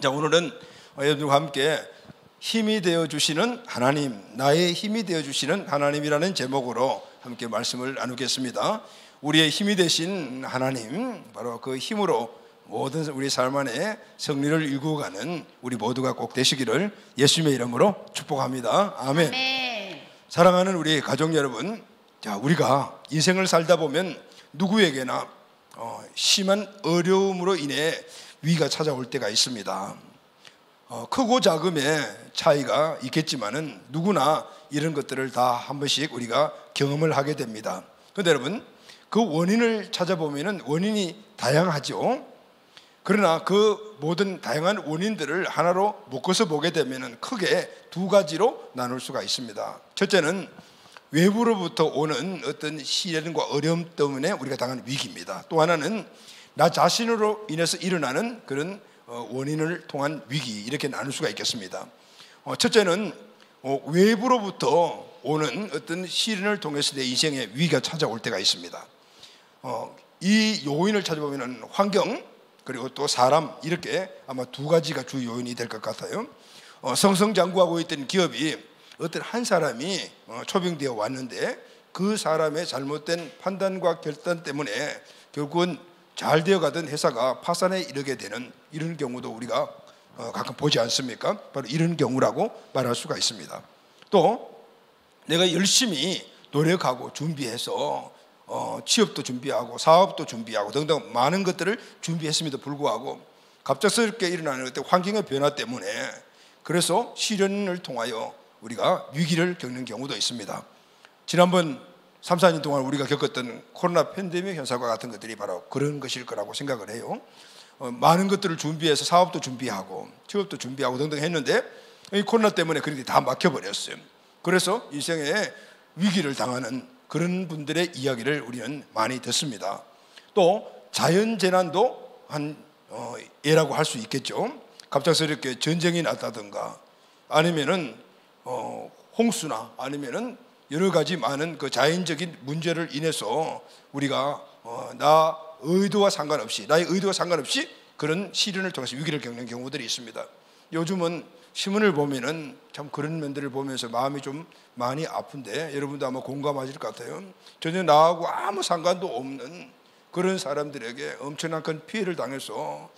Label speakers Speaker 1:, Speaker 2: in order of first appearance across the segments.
Speaker 1: 자, 오늘은 여러분과 함께 힘이 되어주시는 하나님, 나의 힘이 되어주시는 하나님이라는 제목으로 함께 말씀을 나누겠습니다. 우리의 힘이 되신 하나님, 바로 그 힘으로 모든 우리 삶 안에 승리를 이루어가는 우리 모두가 꼭 되시기를 예수님의 이름으로 축복합니다. 아멘.
Speaker 2: 아멘.
Speaker 1: 사랑하는 우리 가족 여러분, 자, 우리가 인생을 살다 보면 누구에게나 심한 어려움으로 인해 위기가 찾아올 때가 있습니다. 크고 작음의 차이가 있겠지만은 누구나 이런 것들을 다 한 번씩 우리가 경험을 하게 됩니다. 그런데 여러분, 그 원인을 찾아보면은 원인이 다양하죠. 그러나 그 모든 다양한 원인들을 하나로 묶어서 보게 되면은 크게 두 가지로 나눌 수가 있습니다. 첫째는 외부로부터 오는 어떤 시련과 어려움 때문에 우리가 당하는 위기입니다. 또 하나는 나 자신으로 인해서 일어나는 그런 원인을 통한 위기, 이렇게 나눌 수가 있겠습니다. 첫째는 외부로부터 오는 어떤 시련을 통해서 내 인생에 위기가 찾아올 때가 있습니다. 이 요인을 찾아보면 환경 그리고 또 사람, 이렇게 아마 두 가지가 주 요인이 될 것 같아요. 성성장구하고 있던 기업이 어떤 한 사람이 초빙되어 왔는데 그 사람의 잘못된 판단과 결단 때문에 결국은 잘 되어가던 회사가 파산에 이르게 되는 이런 경우도 우리가 가끔 보지 않습니까? 바로 이런 경우라고 말할 수가 있습니다. 또 내가 열심히 노력하고 준비해서 취업도 준비하고 사업도 준비하고 등등 많은 것들을 준비했음에도 불구하고 갑작스럽게 일어나는 어떤 환경의 변화 때문에 그래서 시련을 통하여 우리가 위기를 겪는 경우도 있습니다. 지난번 3, 4년 동안 우리가 겪었던 코로나 팬데믹 현상과 같은 것들이 바로 그런 것일 거라고 생각을 해요. 많은 것들을 준비해서 사업도 준비하고 취업도 준비하고 등등 했는데 이 코로나 때문에 그런 게 다 막혀버렸어요. 그래서 인생에 위기를 당하는 그런 분들의 이야기를 우리는 많이 듣습니다. 또 자연재난도 한 예라고 할 수 있겠죠. 갑작스럽게 전쟁이 났다든가 아니면은 홍수나 아니면은 여러 가지 많은 그 자연적인 문제를 인해서 우리가 나의 의도와 상관없이 그런 시련을 통해서 위기를 겪는 경우들이 있습니다. 요즘은 신문을 보면은 참 그런 면들을 보면서 마음이 좀 많이 아픈데 여러분도 아마 공감하실 것 같아요. 전혀 나하고 아무 상관도 없는 그런 사람들에게 엄청난 큰 피해를 당해서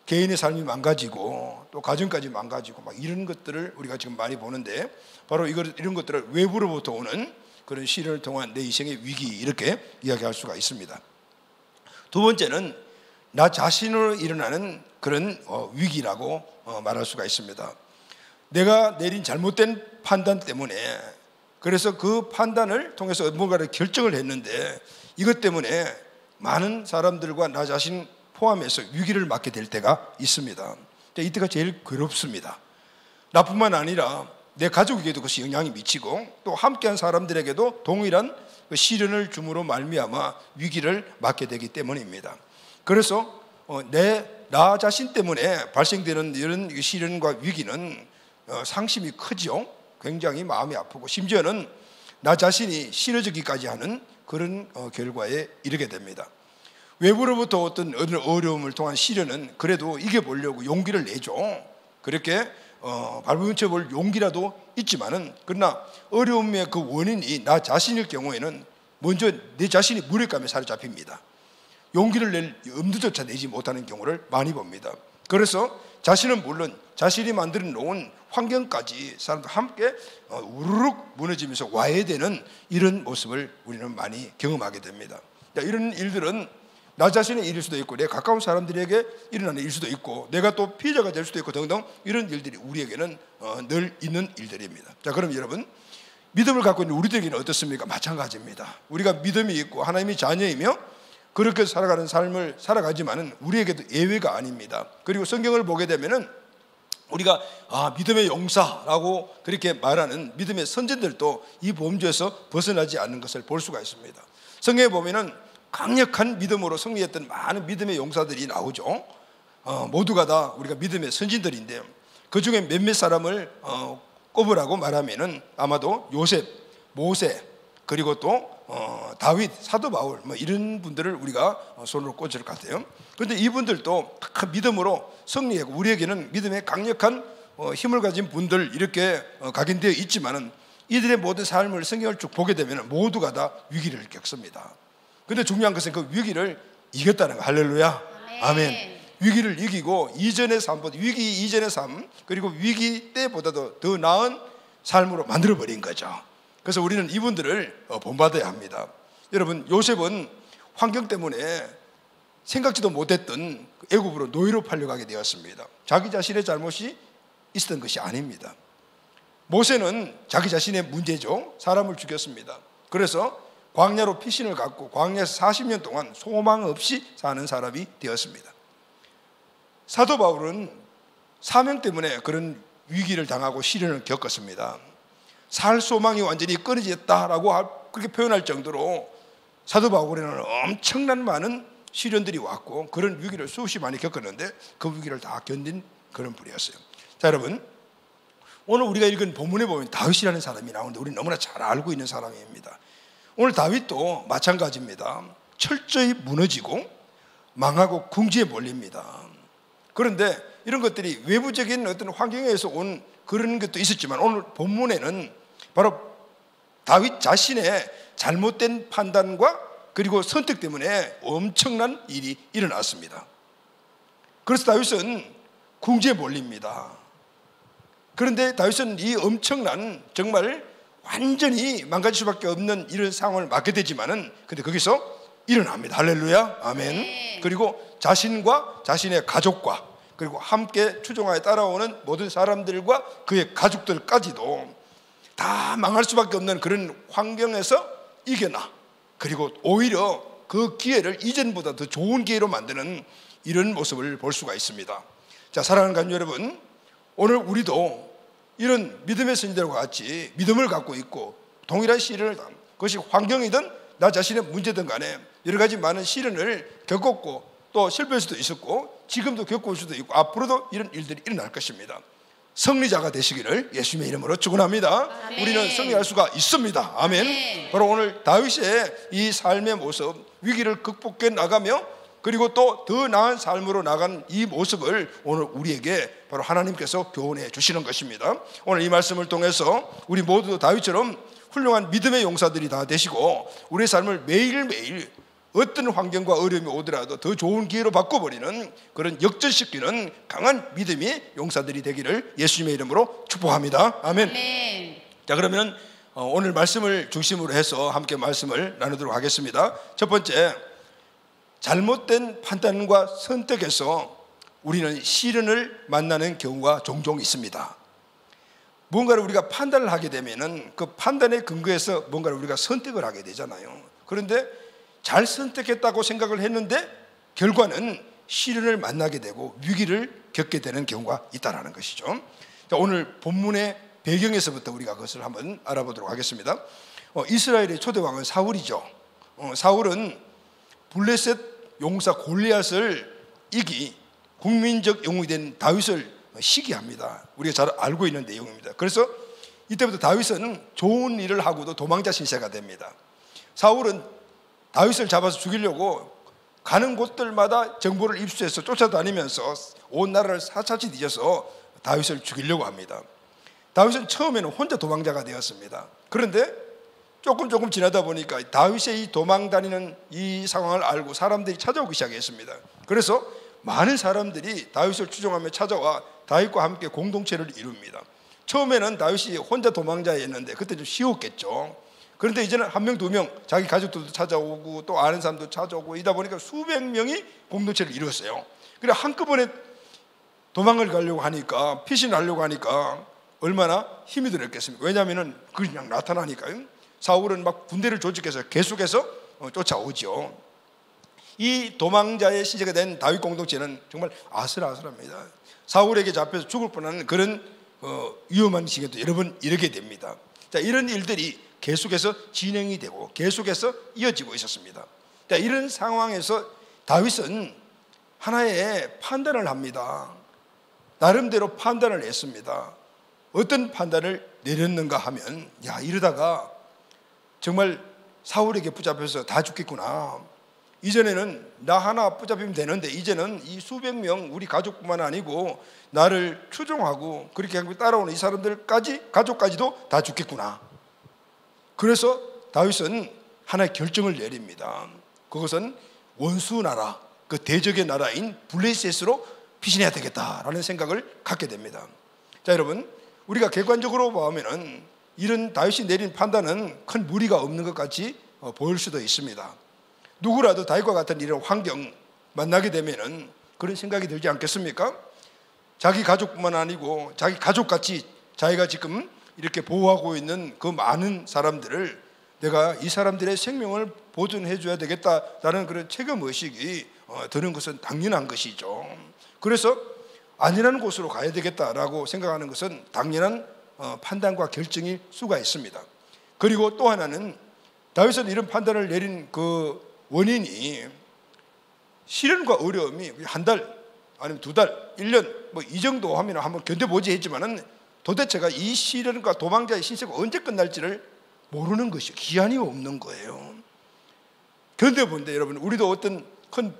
Speaker 1: 개인의 삶이 망가지고 또 가정까지 망가지고 막 이런 것들을 우리가 지금 많이 보는데 바로 이런 것들을 외부로부터 오는 그런 시련을 통한 내 인생의 위기, 이렇게 이야기할 수가 있습니다. 두 번째는 나 자신으로 일어나는 그런 위기라고 말할 수가 있습니다. 내가 내린 잘못된 판단 때문에 그래서 그 판단을 통해서 뭔가를 결정을 했는데 이것 때문에 많은 사람들과 나 자신 포함해서 위기를 맞게 될 때가 있습니다. 이때가 제일 괴롭습니다. 나뿐만 아니라 내 가족에게도 그것이 영향이 미치고 또 함께한 사람들에게도 동일한 시련을 줌으로 말미암아 위기를 맞게 되기 때문입니다. 그래서 나 자신 때문에 발생되는 이런 시련과 위기는 상심이 크죠. 굉장히 마음이 아프고 심지어는 나 자신이 싫어지기까지 하는 그런 결과에 이르게 됩니다. 외부로부터 어떤 어려움을 통한 시련은 그래도 이겨보려고 용기를 내죠. 그렇게 발부딪혀 볼 용기라도 있지만은 그러나 어려움의 그 원인이 나 자신일 경우에는 먼저 내 자신이 무력감에 사로잡힙니다. 용기를 낼 엄두조차 내지 못하는 경우를 많이 봅니다. 그래서 자신은 물론 자신이 만들어 놓은 환경까지 사람들 함께 우르륵 무너지면서 와해되는 이런 모습을 우리는 많이 경험하게 됩니다. 이런 일들은 나 자신의 일일 수도 있고 내 가까운 사람들에게 일어나는 일일 수도 있고 내가 또 피해자가 될 수도 있고 등등 이런 일들이 우리에게는 늘 있는 일들입니다. 자, 그럼 여러분, 믿음을 갖고 있는 우리들에게는 어떻습니까? 마찬가지입니다. 우리가 믿음이 있고 하나님의 자녀이며 그렇게 살아가는 삶을 살아가지만은 우리에게도 예외가 아닙니다. 그리고 성경을 보게 되면은 우리가 믿음의 용사라고 그렇게 말하는 믿음의 선진들도 이 범죄에서 벗어나지 않는 것을 볼 수가 있습니다. 성경에 보면은 강력한 믿음으로 승리했던 많은 믿음의 용사들이 나오죠. 모두가 다 우리가 믿음의 선진들인데 그 중에 몇몇 사람을 꼽으라고 말하면은 아마도 요셉, 모세, 그리고 또 다윗, 사도 바울 뭐 이런 분들을 우리가 손으로 꽂을 것 같아요. 그런데 이분들도 큰 믿음으로 승리하고 우리에게는 믿음의 강력한 힘을 가진 분들 이렇게 각인되어 있지만은 이들의 모든 삶을 성경을 쭉 보게 되면 모두가 다 위기를 겪습니다. 그런데 중요한 것은 그 위기를 이겼다는 거. 할렐루야. 아멘. 위기를 이기고 이전의 삶보다 위기 이전의 삶 그리고 위기 때보다도 더 나은 삶으로 만들어버린 거죠. 그래서 우리는 이분들을 본받아야 합니다. 여러분, 요셉은 환경 때문에 생각지도 못했던 애굽으로 노예로 팔려가게 되었습니다. 자기 자신의 잘못이 있었던 것이 아닙니다. 모세는 자기 자신의 문제죠. 사람을 죽였습니다. 그래서 광야로 피신을 갖고 광야에서 40년 동안 소망 없이 사는 사람이 되었습니다. 사도 바울은 사명 때문에 그런 위기를 당하고 시련을 겪었습니다. 살 소망이 완전히 끊어졌다라고 그렇게 표현할 정도로 사도 바울에는 엄청난 많은 시련들이 왔고 그런 위기를 수없이 많이 겪었는데 그 위기를 다 견딘 그런 분이었어요. 자, 여러분, 오늘 우리가 읽은 본문에 보면 다윗이라는 사람이 나오는데 우리는 너무나 잘 알고 있는 사람입니다. 오늘 다윗도 마찬가지입니다. 철저히 무너지고 망하고 궁지에 몰립니다. 그런데 이런 것들이 외부적인 어떤 환경에서 온 그런 것도 있었지만 오늘 본문에는 바로 다윗 자신의 잘못된 판단과 그리고 선택 때문에 엄청난 일이 일어났습니다. 그래서 다윗은 궁지에 몰립니다. 그런데 다윗은 이 엄청난 정말 완전히 망가질 수밖에 없는 이런 상황을 맞게 되지만은 근데 거기서 일어납니다. 할렐루야. 아멘. 그리고 자신과 자신의 가족과 그리고 함께 추종하에 따라오는 모든 사람들과 그의 가족들까지도 다 망할 수밖에 없는 그런 환경에서 이겨나 그리고 오히려 그 기회를 이전보다 더 좋은 기회로 만드는 이런 모습을 볼 수가 있습니다. 자, 사랑하는 가족 여러분, 오늘 우리도 이런 믿음의 선지자들과 같이 믿음을 갖고 있고 동일한 시련을 그것이 환경이든 나 자신의 문제든 간에 여러 가지 많은 시련을 겪었고 또 실패할 수도 있었고 지금도 겪을 수도 있고 앞으로도 이런 일들이 일어날 것입니다. 승리자가 되시기를 예수님의 이름으로 축원합니다. 아멘. 우리는 승리할 수가 있습니다. 아멘. 아멘. 바로 오늘 다윗의 이 삶의 모습, 위기를 극복해 나가며 그리고 또 더 나은 삶으로 나간 이 모습을 오늘 우리에게 바로 하나님께서 교훈해 주시는 것입니다. 오늘 이 말씀을 통해서 우리 모두 다윗처럼 훌륭한 믿음의 용사들이 다 되시고 우리의 삶을 매일매일 어떤 환경과 어려움이 오더라도 더 좋은 기회로 바꿔버리는 그런 역전시키는 강한 믿음의 용사들이 되기를 예수님의 이름으로 축복합니다. 아멘. 아멘. 자, 그러면 오늘 말씀을 중심으로 해서 함께 말씀을 나누도록 하겠습니다. 첫 번째, 잘못된 판단과 선택에서 우리는 시련을 만나는 경우가 종종 있습니다. 뭔가를 우리가 판단을 하게 되면은 그 판단에 근거해서 뭔가를 우리가 선택을 하게 되잖아요. 그런데 잘 선택했다고 생각을 했는데 결과는 시련을 만나게 되고 위기를 겪게 되는 경우가 있다는 것이죠. 자, 오늘 본문의 배경에서부터 우리가 그것을 한번 알아보도록 하겠습니다. 이스라엘의 초대왕은 사울이죠. 사울은 블레셋 용사 골리앗을 이기 국민적 영웅이 된 다윗을 시기합니다. 우리가 잘 알고 있는 내용입니다. 그래서 이때부터 다윗은 좋은 일을 하고도 도망자 신세가 됩니다. 사울은 다윗을 잡아서 죽이려고 가는 곳들마다 정보를 입수해서 쫓아다니면서 온 나라를 사차치 뒤져서 다윗을 죽이려고 합니다. 다윗은 처음에는 혼자 도망자가 되었습니다. 그런데 조금 지나다 보니까 다윗의 이 도망다니는 이 상황을 알고 사람들이 찾아오기 시작했습니다. 그래서 많은 사람들이 다윗을 추종하며 찾아와 다윗과 함께 공동체를 이룹니다. 처음에는 다윗이 혼자 도망자였는데 그때 좀 쉬웠겠죠. 그런데 이제는 한 명, 두 명 자기 가족들도 찾아오고 또 아는 사람도 찾아오고 이다 보니까 수백 명이 공동체를 이뤘어요. 그래 한꺼번에 도망을 가려고 하니까 피신을 하려고 하니까 얼마나 힘이 들었겠습니까? 왜냐하면 그냥 나타나니까요. 사울은 막 군대를 조직해서 계속해서 쫓아오죠. 이 도망자의 시제가 된 다윗 공동체는 정말 아슬아슬합니다. 사울에게 잡혀서 죽을 뻔한 그런 위험한 시기도 여러 번 이르게 됩니다. 자, 이런 일들이 계속해서 진행이 되고 계속해서 이어지고 있었습니다. 자, 이런 상황에서 다윗은 하나의 판단을 합니다. 나름대로 판단을 했습니다. 어떤 판단을 내렸는가 하면 이러다가 정말 사울에게 붙잡혀서 다 죽겠구나. 이전에는 나 하나 붙잡히면 되는데 이제는 이 수백 명 우리 가족뿐만 아니고 나를 추종하고 그렇게 따라오는 이 사람들까지, 가족까지도 다 죽겠구나. 그래서 다윗은 하나의 결정을 내립니다. 그것은 원수 나라, 그 대적의 나라인 블레셋으로 피신해야 되겠다라는 생각을 갖게 됩니다. 자, 여러분, 우리가 객관적으로 보면은 이런 다윗이 내린 판단은 큰 무리가 없는 것 같이 보일 수도 있습니다. 누구라도 다윗과 같은 이런 환경 만나게 되면은 그런 생각이 들지 않겠습니까? 자기 가족뿐만 아니고 자기 가족같이 자기가 지금 이렇게 보호하고 있는 그 많은 사람들을 내가 이 사람들의 생명을 보존해 줘야 되겠다라는 그런 책임의식이 드는 것은 당연한 것이죠. 그래서 안전한 곳으로 가야 되겠다라고 생각하는 것은 당연한 판단과 결정일 수가 있습니다. 그리고 또 하나는 다윗은 이런 판단을 내린 그 원인이 시련과 어려움이 한 달 아니면 두 달, 1년 뭐 이 정도 하면 한번 견뎌보지 했지만은 도대체가 이 시련과 도망자의 신세가 언제 끝날지를 모르는 것이 기한이 없는 거예요. 견뎌본데 여러분, 우리도 어떤 큰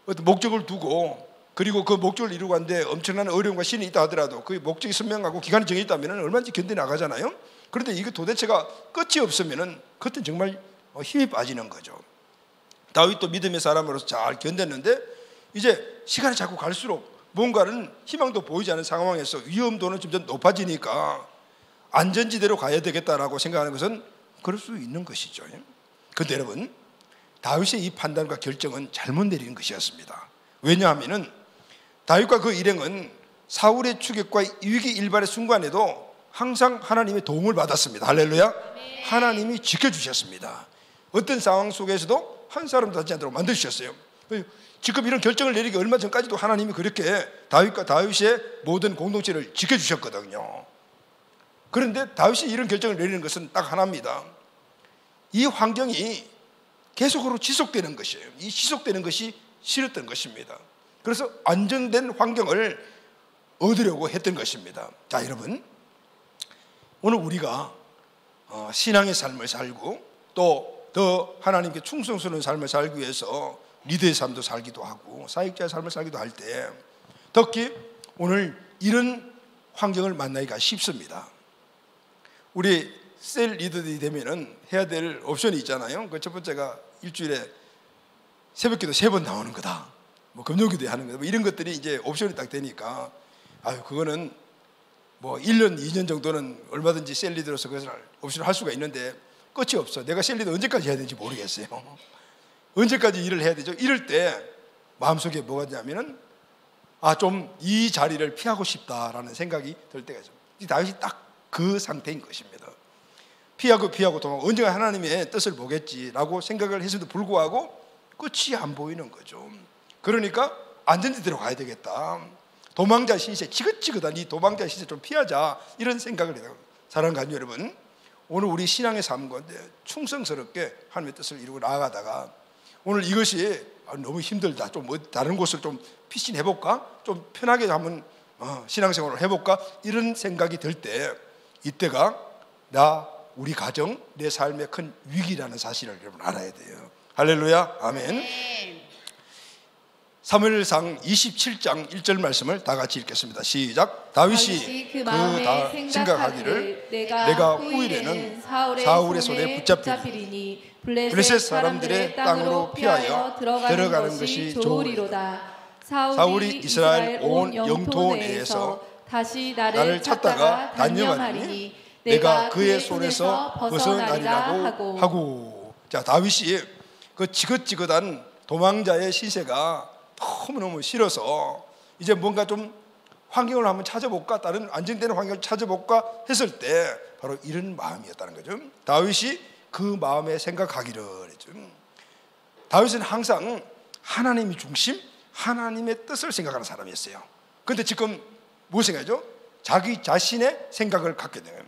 Speaker 1: 목적을 두고 그리고 그 목적을 이루고 하는데 엄청난 어려움과 시련이 있다 하더라도 그 목적이 선명하고 기간이 정해 있다면 얼마든지 견뎌나가잖아요. 그런데 이게 도대체가 끝이 없으면 그것은 정말 힘이 빠지는 거죠. 다윗도 믿음의 사람으로서 잘 견뎠는데 이제 시간이 자꾸 갈수록 뭔가는 희망도 보이지 않는 상황에서 위험도는 점점 높아지니까 안전지대로 가야 되겠다라고 생각하는 것은 그럴 수 있는 것이죠. 그런데 여러분, 다윗의 이 판단과 결정은 잘못 내린 것이었습니다. 왜냐하면 다윗과 그 일행은 사울의 추격과 위기 일발의 순간에도 항상 하나님의 도움을 받았습니다. 할렐루야. 하나님이 지켜주셨습니다. 어떤 상황 속에서도 한 사람도 하지 않도록 만드셨어요. 지금 이런 결정을 내리기 얼마 전까지도 하나님이 그렇게 다윗과 다윗의 모든 공동체를 지켜주셨거든요. 그런데 다윗이 이런 결정을 내리는 것은 딱 하나입니다. 이 환경이 계속으로 지속되는 것이에요. 이 지속되는 것이 싫었던 것입니다. 그래서 안정된 환경을 얻으려고 했던 것입니다. 자, 여러분, 오늘 우리가 신앙의 삶을 살고 또 더 하나님께 충성스러운 삶을 살기 위해서 리더의 삶도 살기도 하고 사역자의 삶을 살기도 할 때 특히 오늘 이런 환경을 만나기가 쉽습니다. 우리 셀 리더들이 되면은 해야 될 옵션이 있잖아요. 그 첫 번째가 일주일에 새벽기도 3번 나오는 거다. 뭐 금요기도 하는 거다. 뭐 이런 것들이 이제 옵션이 딱 되니까 그거는 뭐 1년, 2년 정도는 얼마든지 셀 리더로서 그것을 옵션을 할 수가 있는데 끝이 없어. 내가 셀 리더 언제까지 해야 되는지 모르겠어요. 언제까지 일을 해야 되죠? 이럴 때 마음속에 뭐가 있냐면은 좀 이 자리를 피하고 싶다라는 생각이 들 때가 있어요. 다윗이 딱 그 상태인 것입니다. 피하고 도망. 언젠가 하나님의 뜻을 보겠지라고 생각을 했음에도 불구하고 끝이 안 보이는 거죠. 그러니까 안전지대로 가야 되겠다. 도망자 신세, 지긋지긋한 이 도망자 신세 좀 피하자, 이런 생각을 해요. 사랑하는 가족 여러분, 오늘 우리 신앙의 삶 가운데 충성스럽게 하나님의 뜻을 이루고 나아가다가 오늘 이것이 너무 힘들다, 좀 다른 곳을 좀 피신해볼까, 좀 편하게 한번 신앙생활을 해볼까, 이런 생각이 들 때 이때가 우리 가정, 내 삶의 큰 위기라는 사실을 여러분 알아야 돼요. 할렐루야, 아멘. 사무엘상 27장 1절 말씀을 다 같이 읽겠습니다. 시작. 다윗이 그 마음에 생각하기를 내가 후일에는 사울의 손에 붙잡히리니 블레셋 사람들의 땅으로 피하여 들어가는 것이 좋으리로다. 사울이 이스라엘 온 영토 내에서 다시 나를 찾다가 단념하리니 내가 그의 손에서 벗어나리라고 하고. 자, 다윗이 그 지긋지긋한 도망자의 시세가 너무너무 싫어서 이제 뭔가 좀 환경을 한번 찾아볼까, 다른 안정되는 환경을 찾아볼까 했을 때 바로 이런 마음이었다는 거죠. 다윗이 그 마음에 생각하기를 했죠. 다윗은 항상 하나님이 중심, 하나님의 뜻을 생각하는 사람이었어요. 그런데 지금 뭐 생각하죠? 자기 자신의 생각을 갖게 되면,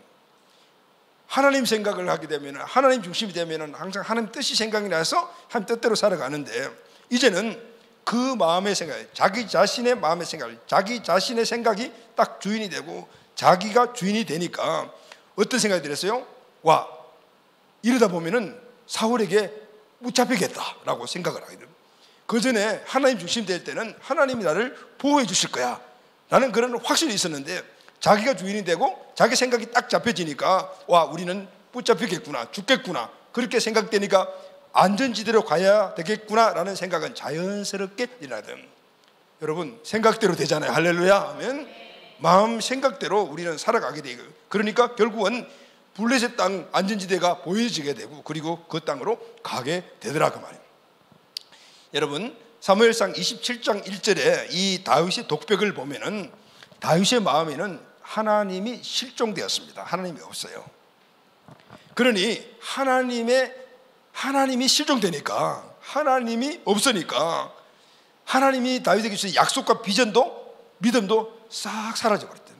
Speaker 1: 하나님 생각을 하게 되면, 하나님 중심이 되면 항상 하나님 뜻이 생각이 나서 하나님 뜻대로 살아가는데 이제는 그 마음의 생각, 자기 자신의 마음의 생각, 자기 자신의 생각이 딱 주인이 되고 자기가 주인이 되니까 어떤 생각이 들었어요? 이러다 보면은 사울에게 붙잡히겠다라고 생각을 하게 됩니다. 그 전에 하나님 중심 될 때는 하나님이 나를 보호해 주실 거야 라는 그런 확신이 있었는데, 자기가 주인이 되고 자기 생각이 딱 잡혀지니까 와, 우리는 붙잡히겠구나, 죽겠구나, 그렇게 생각되니까 안전지대로 가야 되겠구나 라는 생각은 자연스럽게 일어나든, 여러분 생각대로 되잖아요. 할렐루야 하면 마음 생각대로 우리는 살아가게 되고, 그러니까 결국은 블레셋 땅 안전지대가 보여지게 되고, 그리고 그 땅으로 가게 되더라 그 말이에요. 여러분 사무엘상 27장 1절에 이 다윗의 독백을 보면은 다윗의 마음에는 하나님이 실종되었습니다. 하나님이 없어요. 그러니 하나님이 실종되니까, 하나님이 없으니까 하나님이 다윗에게 주신 약속과 비전도 믿음도 싹 사라져버렸대요.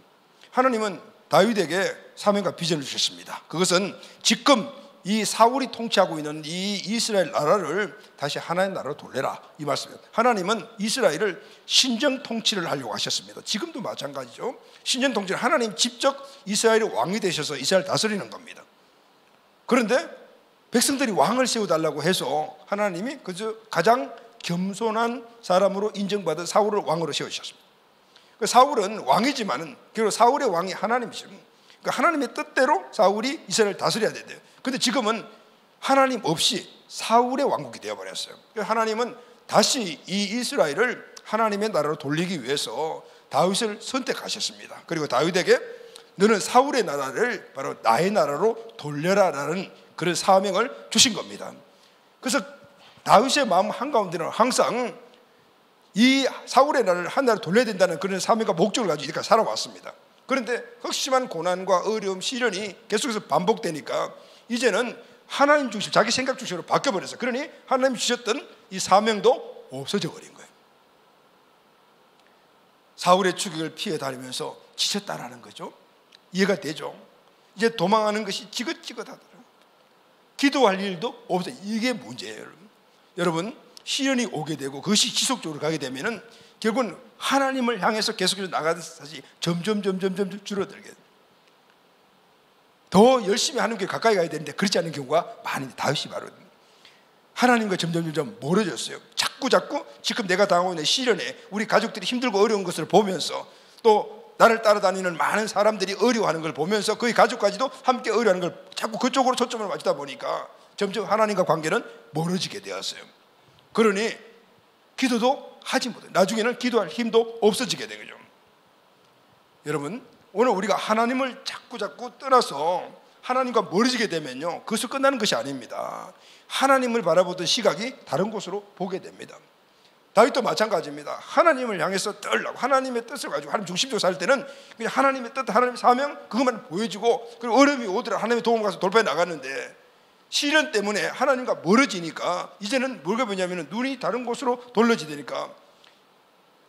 Speaker 1: 하나님은 다윗에게 사명과 비전을 주셨습니다. 그것은 지금 이 사울이 통치하고 있는 이 이스라엘 나라를 다시 하나님 나라로 돌려라, 이 말씀이에요. 하나님은 이스라엘을 신정 통치를 하려고 하셨습니다. 지금도 마찬가지죠. 신정 통치를 하나님 직접 이스라엘의 왕이 되셔서 이스라엘 다스리는 겁니다. 그런데 백성들이 왕을 세워달라고 해서 하나님이 그저 가장 겸손한 사람으로 인정받은 사울을 왕으로 세우셨습니다. 사울은 왕이지만은 결국 사울의 왕이 하나님이십니다. 그러니까 하나님의 뜻대로 사울이 이스라엘을 다스려야 된대요. 근데 지금은 하나님 없이 사울의 왕국이 되어버렸어요. 하나님은 다시 이 이스라엘을 하나님의 나라로 돌리기 위해서 다윗을 선택하셨습니다. 그리고 다윗에게 너는 사울의 나라를 바로 나의 나라로 돌려라라는 그런 사명을 주신 겁니다. 그래서 다윗의 마음 한가운데는 항상 이 사울의 나라를 한 나라로 돌려야 된다는 그런 사명과 목적을 가지고 이렇게 살아왔습니다. 그런데 극심한 고난과 어려움, 시련이 계속해서 반복되니까 이제는 하나님 중심, 자기 생각 중심으로 바뀌어버렸어요. 그러니 하나님이 주셨던 이 사명도 없어져 버린 거예요. 사울의 추격을 피해 다니면서 지쳤다라는 거죠. 이해가 되죠. 이제 도망하는 것이 지긋지긋하더라고요. 기도할 일도 없어요. 이게 문제예요. 여러분 시련이 오게 되고 그것이 지속적으로 가게 되면은 결국은 하나님을 향해서 계속해서 나가는 사실 점점 줄어들게 돼요. 더 열심히 하는 게 가까이 가야 되는데 그렇지 않은 경우가 많은데, 다윗이 바로 하나님과 점점 멀어졌어요. 자꾸 지금 내가 당하고 있는 시련에 우리 가족들이 힘들고 어려운 것을 보면서, 또 나를 따라다니는 많은 사람들이 어려워하는 걸 보면서 그의 가족까지도 함께 어려워하는 걸 자꾸 그쪽으로 초점을 맞추다 보니까 점점 하나님과 관계는 멀어지게 되었어요. 그러니 기도도 하지 못해요. 나중에는 기도할 힘도 없어지게 되죠. 여러분 오늘 우리가 하나님을 자꾸 떠나서 하나님과 멀어지게 되면요, 그것을 끝나는 것이 아닙니다. 하나님을 바라보던 시각이 다른 곳으로 보게 됩니다. 다윗도 마찬가지입니다. 하나님을 향해서 떨라고 하나님의 뜻을 가지고 하나님 중심적으로 살 때는 그냥 하나님의 뜻, 하나님의 사명 그것만 보여지고, 그리고 어려움이 오더라 하나님의 도움 가서 돌파해 나갔는데, 시련 때문에 하나님과 멀어지니까 이제는 뭐가 뭐냐면 눈이 다른 곳으로 돌려지니까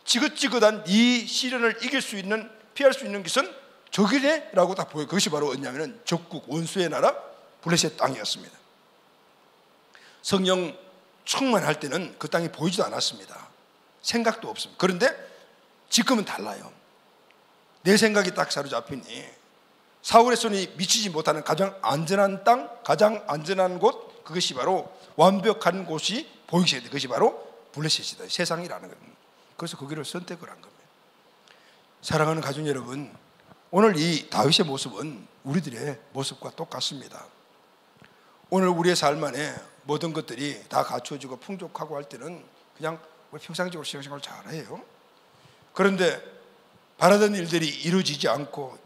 Speaker 1: 지긋지긋한 이 시련을 이길 수 있는, 피할 수 있는 것은 저기네라고 다 보여요. 그것이 바로 뭐냐면 적국 원수의 나라 블레셋 땅이었습니다. 성령 충만할 때는 그 땅이 보이지도 않았습니다. 생각도 없습니다. 그런데 지금은 달라요. 내 생각이 딱 사로잡히니 사울의 손이 미치지 못하는 가장 안전한 땅, 가장 안전한 곳, 그것이 바로 완벽한 곳이 보이게 돼. 그것이 바로 블레셋이다, 세상이라는 겁니다. 그래서 거기를 선택을 한 겁니다. 사랑하는 가족 여러분, 오늘 이 다윗의 모습은 우리들의 모습과 똑같습니다. 오늘 우리의 삶 안에 모든 것들이 다 갖춰지고 풍족하고 할 때는 그냥 우리 평상적으로 신앙생활을 잘해요. 그런데 바라던 일들이 이루어지지 않고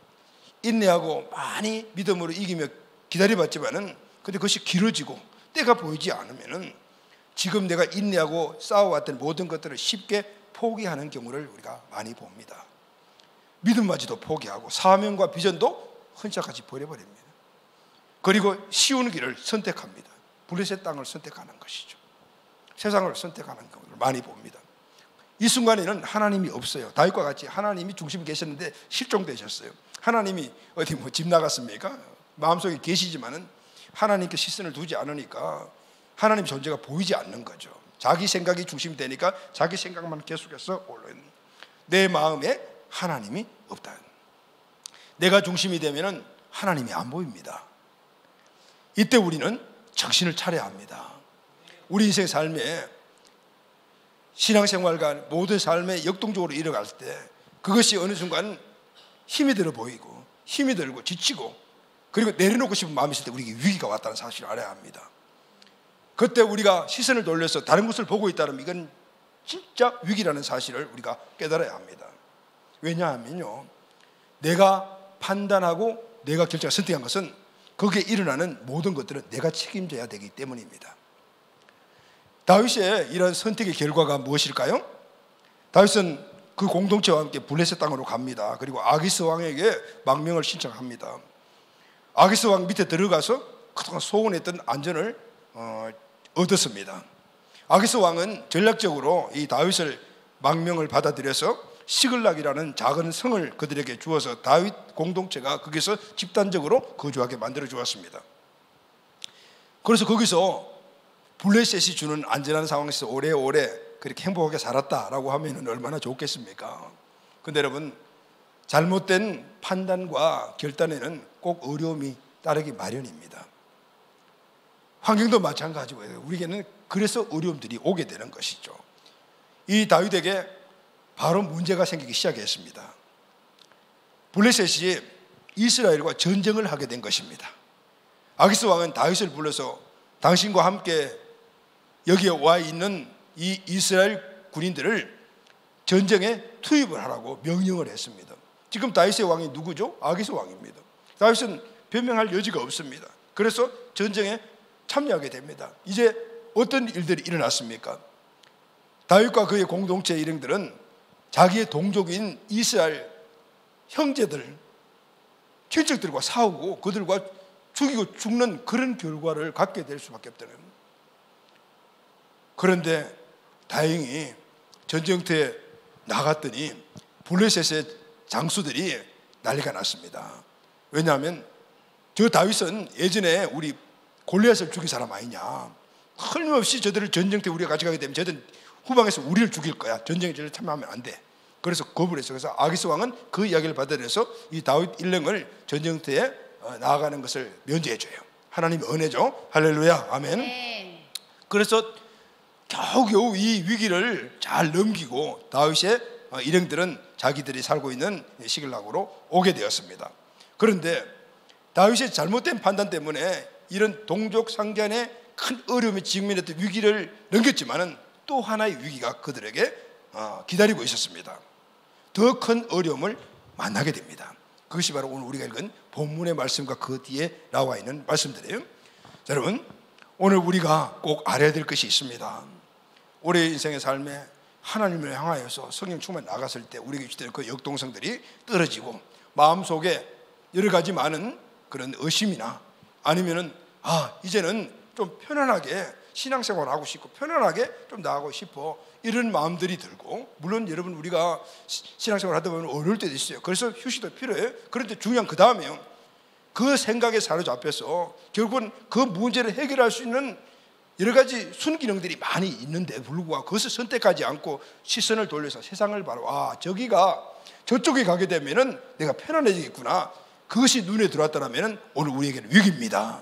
Speaker 1: 인내하고 많이 믿음으로 이기며 기다려봤지만은, 근데 그것이 길어지고 때가 보이지 않으면은 지금 내가 인내하고 싸워왔던 모든 것들을 쉽게 포기하는 경우를 우리가 많이 봅니다. 믿음마저도 포기하고 사명과 비전도 헌착같이 버려버립니다. 그리고 쉬운 길을 선택합니다. 블레셋 땅을 선택하는 것이죠. 세상을 선택하는 경우를 많이 봅니다. 이 순간에는 하나님이 없어요. 다윗과 같이 하나님이 중심에 계셨는데 실종되셨어요. 하나님이 어디 뭐 집 나갔습니까? 마음속에 계시지만은 하나님께 시선을 두지 않으니까 하나님 존재가 보이지 않는 거죠. 자기 생각이 중심이 되니까 자기 생각만 계속해서 올라있는, 내 마음에 하나님이 없다. 내가 중심이 되면은 하나님이 안 보입니다. 이때 우리는 정신을 차려야 합니다. 우리 인생의 삶에 신앙생활과 모든 삶에 역동적으로 이뤄갈 때 그것이 어느 순간 힘이 들어 보이고 힘이 들고 지치고 그리고 내려놓고 싶은 마음이 있을 때 우리에게 위기가 왔다는 사실을 알아야 합니다. 그때 우리가 시선을 돌려서 다른 곳을 보고 있다면 이건 진짜 위기라는 사실을 우리가 깨달아야 합니다. 왜냐하면요, 내가 판단하고 내가 결정하고 선택한 것은 거기에 일어나는 모든 것들은 내가 책임져야 되기 때문입니다. 다윗의 이런 선택의 결과가 무엇일까요? 다윗은 그 공동체와 함께 블레셋 땅으로 갑니다. 그리고 아기스 왕에게 망명을 신청합니다. 아기스 왕 밑에 들어가서 그동안 소원했던 안전을 얻었습니다. 아기스 왕은 전략적으로 이 다윗을 망명을 받아들여서 시글락이라는 작은 성을 그들에게 주어서 다윗 공동체가 거기서 집단적으로 거주하게 만들어 주었습니다. 그래서 거기서 블레셋이 주는 안전한 상황에서 오래오래 그렇게 행복하게 살았다라고 하면 얼마나 좋겠습니까? 그런데 여러분, 잘못된 판단과 결단에는 꼭 어려움이 따르기 마련입니다. 환경도 마찬가지고요. 우리에게는 그래서 어려움들이 오게 되는 것이죠. 이 다윗에게 바로 문제가 생기기 시작했습니다. 블레셋이 이스라엘과 전쟁을 하게 된 것입니다. 아기스 왕은 다윗을 불러서 당신과 함께 여기에 와 있는 이 이스라엘 군인들을 전쟁에 투입을 하라고 명령을 했습니다. 지금 다윗의 왕이 누구죠? 아기스 왕입니다. 다윗은 변명할 여지가 없습니다. 그래서 전쟁에 참여하게 됩니다. 이제 어떤 일들이 일어났습니까? 다윗과 그의 공동체 일행들은 자기의 동족인 이스라엘 형제들, 친척들과 싸우고 그들과 죽이고 죽는 그런 결과를 갖게 될 수밖에 없다는 겁니다. 그런데 다행히 전쟁터에 나갔더니 블레셋의 장수들이 난리가 났습니다. 왜냐하면 저 다윗은 예전에 우리 골리앗을 죽인 사람 아니냐, 틀림없이 저들을 전쟁터에 우리가 가져가게 되면 저들은 후방에서 우리를 죽일 거야, 전쟁에 저를 참여하면 안 돼. 그래서 거부를 했어요. 그래서 아기스 왕은 그 이야기를 받아들여서 이 다윗 일행을 전쟁터에 나아가는 것을 면제해줘요. 하나님의 은혜죠. 할렐루야, 아멘. 그래서 겨우겨우 이 위기를 잘 넘기고 다윗의 일행들은 자기들이 살고 있는 시글락으로 오게 되었습니다. 그런데 다윗의 잘못된 판단 때문에 이런 동족 상간의 큰 어려움에 직면했던 위기를 넘겼지만은 또 하나의 위기가 그들에게 기다리고 있었습니다. 더 큰 어려움을 만나게 됩니다. 그것이 바로 오늘 우리가 읽은 본문의 말씀과 그 뒤에 나와 있는 말씀들이에요. 자, 여러분, 오늘 우리가 꼭 알아야 될 것이 있습니다. 올해 인생의 삶에 하나님을 향하여서 성령 충만 나갔을 때 우리에게 주시는 그 역동성들이 떨어지고 마음속에 여러 가지 많은 그런 의심이나 아니면은 이제는 좀 편안하게 신앙생활을 하고 싶고 편안하게 좀 나가고 싶어, 이런 마음들이 들고, 물론 여러분 우리가 신앙생활을 하다 보면 어려울 때도 있어요. 그래서 휴식도 필요해요. 그런데 중요한 그 다음에요, 그 생각에 사로잡혀서 결국은 그 문제를 해결할 수 있는 여러 가지 순기능들이 많이 있는데 불구하고 그것을 선택하지 않고 시선을 돌려서 세상을 바로 저쪽에 가게 되면은 내가 편안해지겠구나, 그것이 눈에 들어왔다면 오늘 우리에게는 위기입니다.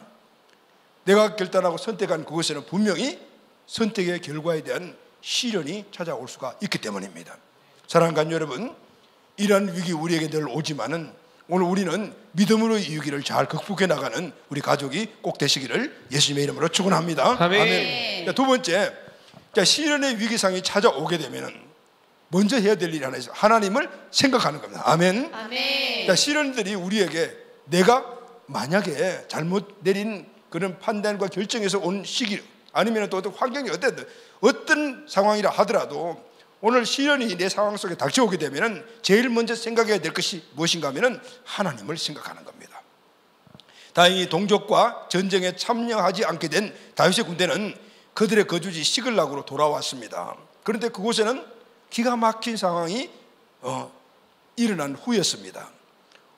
Speaker 1: 내가 결단하고 선택한 그것에는 분명히 선택의 결과에 대한 시련이 찾아올 수가 있기 때문입니다. 사랑하는 가족 여러분, 이러한 위기 우리에게 늘 오지만은 오늘 우리는 믿음으로 이 위기를 잘 극복해 나가는 우리 가족이 꼭 되시기를 예수님의 이름으로 축원합니다. 아멘. 두 번째, 시련의 위기상이 찾아오게 되면은 먼저 해야 될 일이 하나 있어요. 하나님을 생각하는 겁니다. 아멘. 아멘. 시련들이 우리에게 내가 만약에 잘못 내린 그런 판단과 결정에서 온 시기, 아니면 또 어떤 환경이 어떤 상황이라 하더라도 오늘 시련이 내 상황 속에 닥쳐오게 되면 제일 먼저 생각해야 될 것이 무엇인가 하면 하나님을 생각하는 겁니다. 다행히 동족과 전쟁에 참여하지 않게 된 다윗의 군대는 그들의 거주지 시글락으로 돌아왔습니다. 그런데 그곳에는 기가 막힌 상황이 일어난 후였습니다.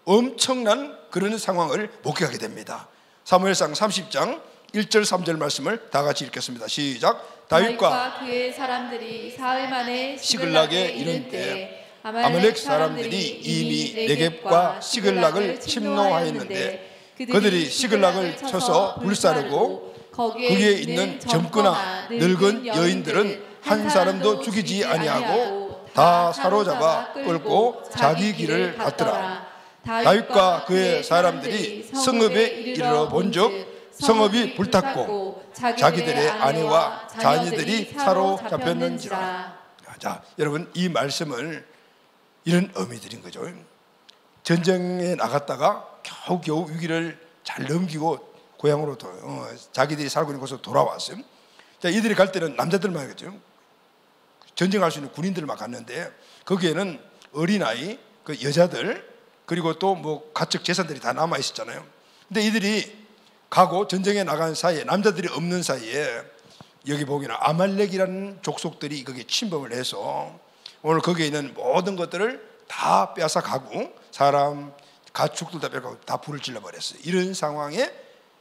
Speaker 1: 엄청난 그런 상황을 목격하게 됩니다. 사무엘상 30장 1절 3절 말씀을 다 같이 읽겠습니다. 시작. 다윗과
Speaker 2: 그의 사람들이 사흘 만에
Speaker 1: 시글락에 이른 때 아말렉 사람들이 이미 네겝과 시글락을 침노하였는데 그들이 시글락을 쳐서 불사르고 거기에 있는 젊거나 늙은 여인들은 한 사람도 죽이지 아니하고 다 사로잡아 끌고 자기 길을 갔더라. 다윗과 그의 사람들이 성읍에 이르러 본즉 성읍이 불탔고 자기들의 아내와 자녀들이 사로잡혔는지라. 자, 여러분, 이 말씀을 이런 의미들인 거죠. 전쟁에 나갔다가 겨우겨우 위기를 잘 넘기고 고향으로 자기들이 살고 있는 곳으로 돌아왔어요. 자, 이들이 갈 때는 남자들만 갔죠. 전쟁할 수 있는 군인들만 갔는데 거기에는 어린아이, 그 여자들, 그리고 또 뭐 가축 재산들이 다 남아 있었잖아요. 근데 이들이 가고 전쟁에 나간 사이에, 남자들이 없는 사이에 여기 보기에는 아말렉이라는 족속들이 거기에 침범을 해서 오늘 거기에 있는 모든 것들을 다 빼앗아 가고 사람, 가축들 다 빼앗아 가고 다 불을 질러버렸어요. 이런 상황에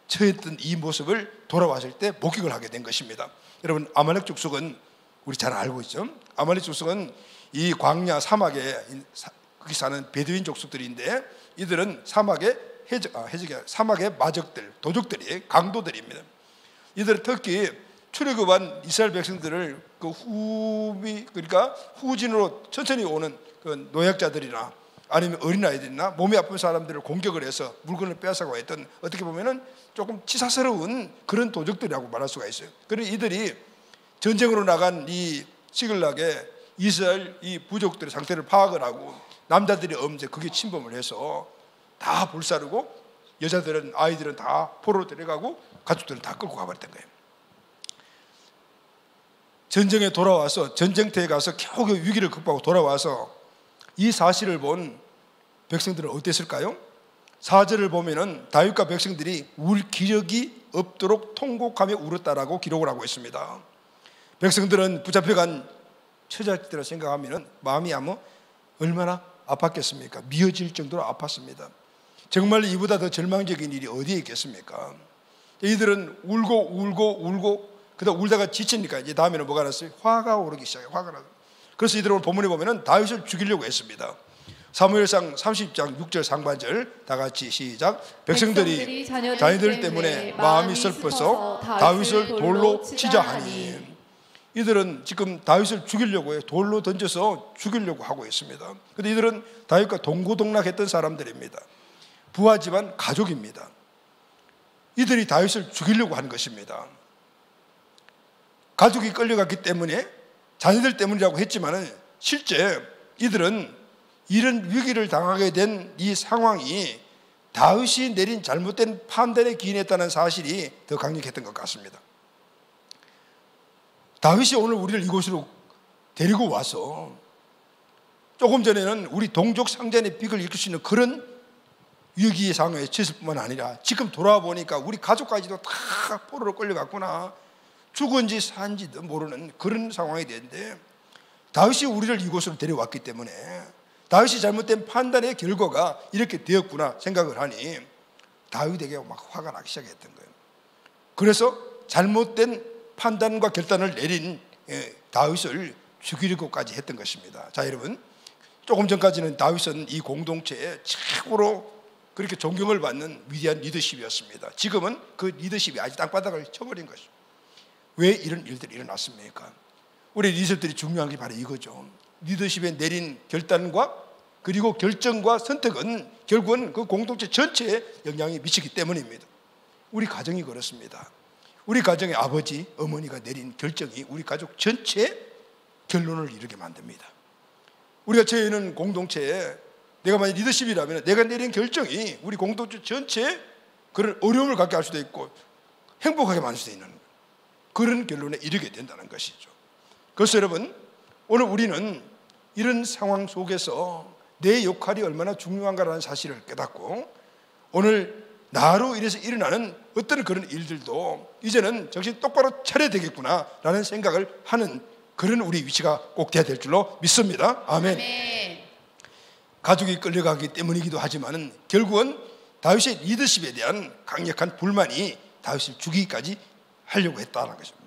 Speaker 1: 처했던 이 모습을 돌아왔을 때 목격을 하게 된 것입니다. 여러분, 아말렉 족속은 우리 잘 알고 있죠. 아말렉 족속은 이 광야 사막에 거기 사는 베두인 족속들인데 이들은 사막의 사막의 마적들, 도적들이 강도들입니다. 이들은 특히 출애굽한 이스라엘 백성들을 그 그러니까 후진으로 천천히 오는 그 노약자들이나 아니면 어린아이들이나 몸이 아픈 사람들을 공격을 해서 물건을 빼앗아가고 했던, 어떻게 보면은 조금 치사스러운 그런 도적들이라고 말할 수가 있어요. 그래서 이들이 전쟁으로 나간 이 시글락에 이스라엘 이 부족들의 상태를 파악을 하고 남자들이 엄제 거기에 침범을 해서 다 불사르고 여자들은, 아이들은 다 포로로 데려가고 가족들은 다 끌고 가버렸던 거예요. 전쟁에 돌아와서, 전쟁터에 가서 겨우겨우 위기를 극복하고 돌아와서 이 사실을 본 백성들은 어땠을까요? 4절을 보면은 다윗과 백성들이 울 기력이 없도록 통곡하며 울었다라고 기록을 하고 있습니다. 백성들은 붙잡혀간 처자들을 생각하면 마음이 아무 얼마나 아팠겠습니까? 미어질 정도로 아팠습니다. 정말 이보다 더 절망적인 일이 어디에 있겠습니까? 이들은 울고 그러다 울다가 지치니까 이제 다음에는 뭐가 났어요? 화가 오르기 시작해요. 화가 나서. 그래서 이들은 본문에 보면은 다윗을 죽이려고 했습니다. 사무엘상 30장 6절 상반절 다 같이 시작. 백성들이 자녀들 때문에 마음이 슬퍼서 다윗을 돌로 치자 하니. 이들은 지금 다윗을 죽이려고 해요. 돌로 던져서 죽이려고 하고 있습니다. 그런데 이들은 다윗과 동고동락했던 사람들입니다. 부하 집안 가족입니다. 이들이 다윗을 죽이려고 하는 것입니다. 가족이 끌려갔기 때문에, 자녀들 때문이라고 했지만 실제 이들은 이런 위기를 당하게 된 이 상황이 다윗이 내린 잘못된 판단에 기인했다는 사실이 더 강력했던 것 같습니다. 다윗이 오늘 우리를 이곳으로 데리고 와서 조금 전에는 우리 동족 상잔의 빅을 일으킬 수 있는 그런 위기의 상황에 처했을 뿐만 아니라 지금 돌아와 보니까 우리 가족까지도 다 포로로 끌려갔구나, 죽은지 산지도 모르는 그런 상황이 되는데, 다윗이 우리를 이곳으로 데려왔기 때문에 다윗이 잘못된 판단의 결과가 이렇게 되었구나 생각을 하니 다윗에게 막 화가 나기 시작했던 거예요. 그래서 잘못된 판단과 결단을 내린 다윗을 죽이려고까지 했던 것입니다. 자, 여러분, 조금 전까지는 다윗은 이 공동체에 최고로 그렇게 존경을 받는 위대한 리더십이었습니다. 지금은 그 리더십이 아직 땅바닥을 쳐버린 것입니다. 왜 이런 일들이 일어났습니까? 우리 리더십들이 중요한 게 바로 이거죠. 리더십에 내린 결단과 그리고 결정과 선택은 결국은 그 공동체 전체에 영향이 미치기 때문입니다. 우리 가정이 그렇습니다. 우리 가정의 아버지, 어머니가 내린 결정이 우리 가족 전체의 결론을 이루게 만듭니다. 우리가 처해 있는 공동체에 내가 만약 리더십이라면 내가 내린 결정이 우리 공동체 전체에 그런 어려움을 갖게 할 수도 있고 행복하게 만들 수도 있는 그런 결론에 이르게 된다는 것이죠. 그래서 여러분, 오늘 우리는 이런 상황 속에서 내 역할이 얼마나 중요한가라는 사실을 깨닫고 오늘 나로 인해서 일어나는 어떤 그런 일들도 이제는 정신 똑바로 차려야 되겠구나라는 생각을 하는 그런 우리 위치가 꼭 돼야 될 줄로 믿습니다. 아멘. 가족이 끌려가기 때문이기도 하지만 결국은 다윗의 리더십에 대한 강력한 불만이 다윗을 죽이기까지 하려고 했다는 것입니다.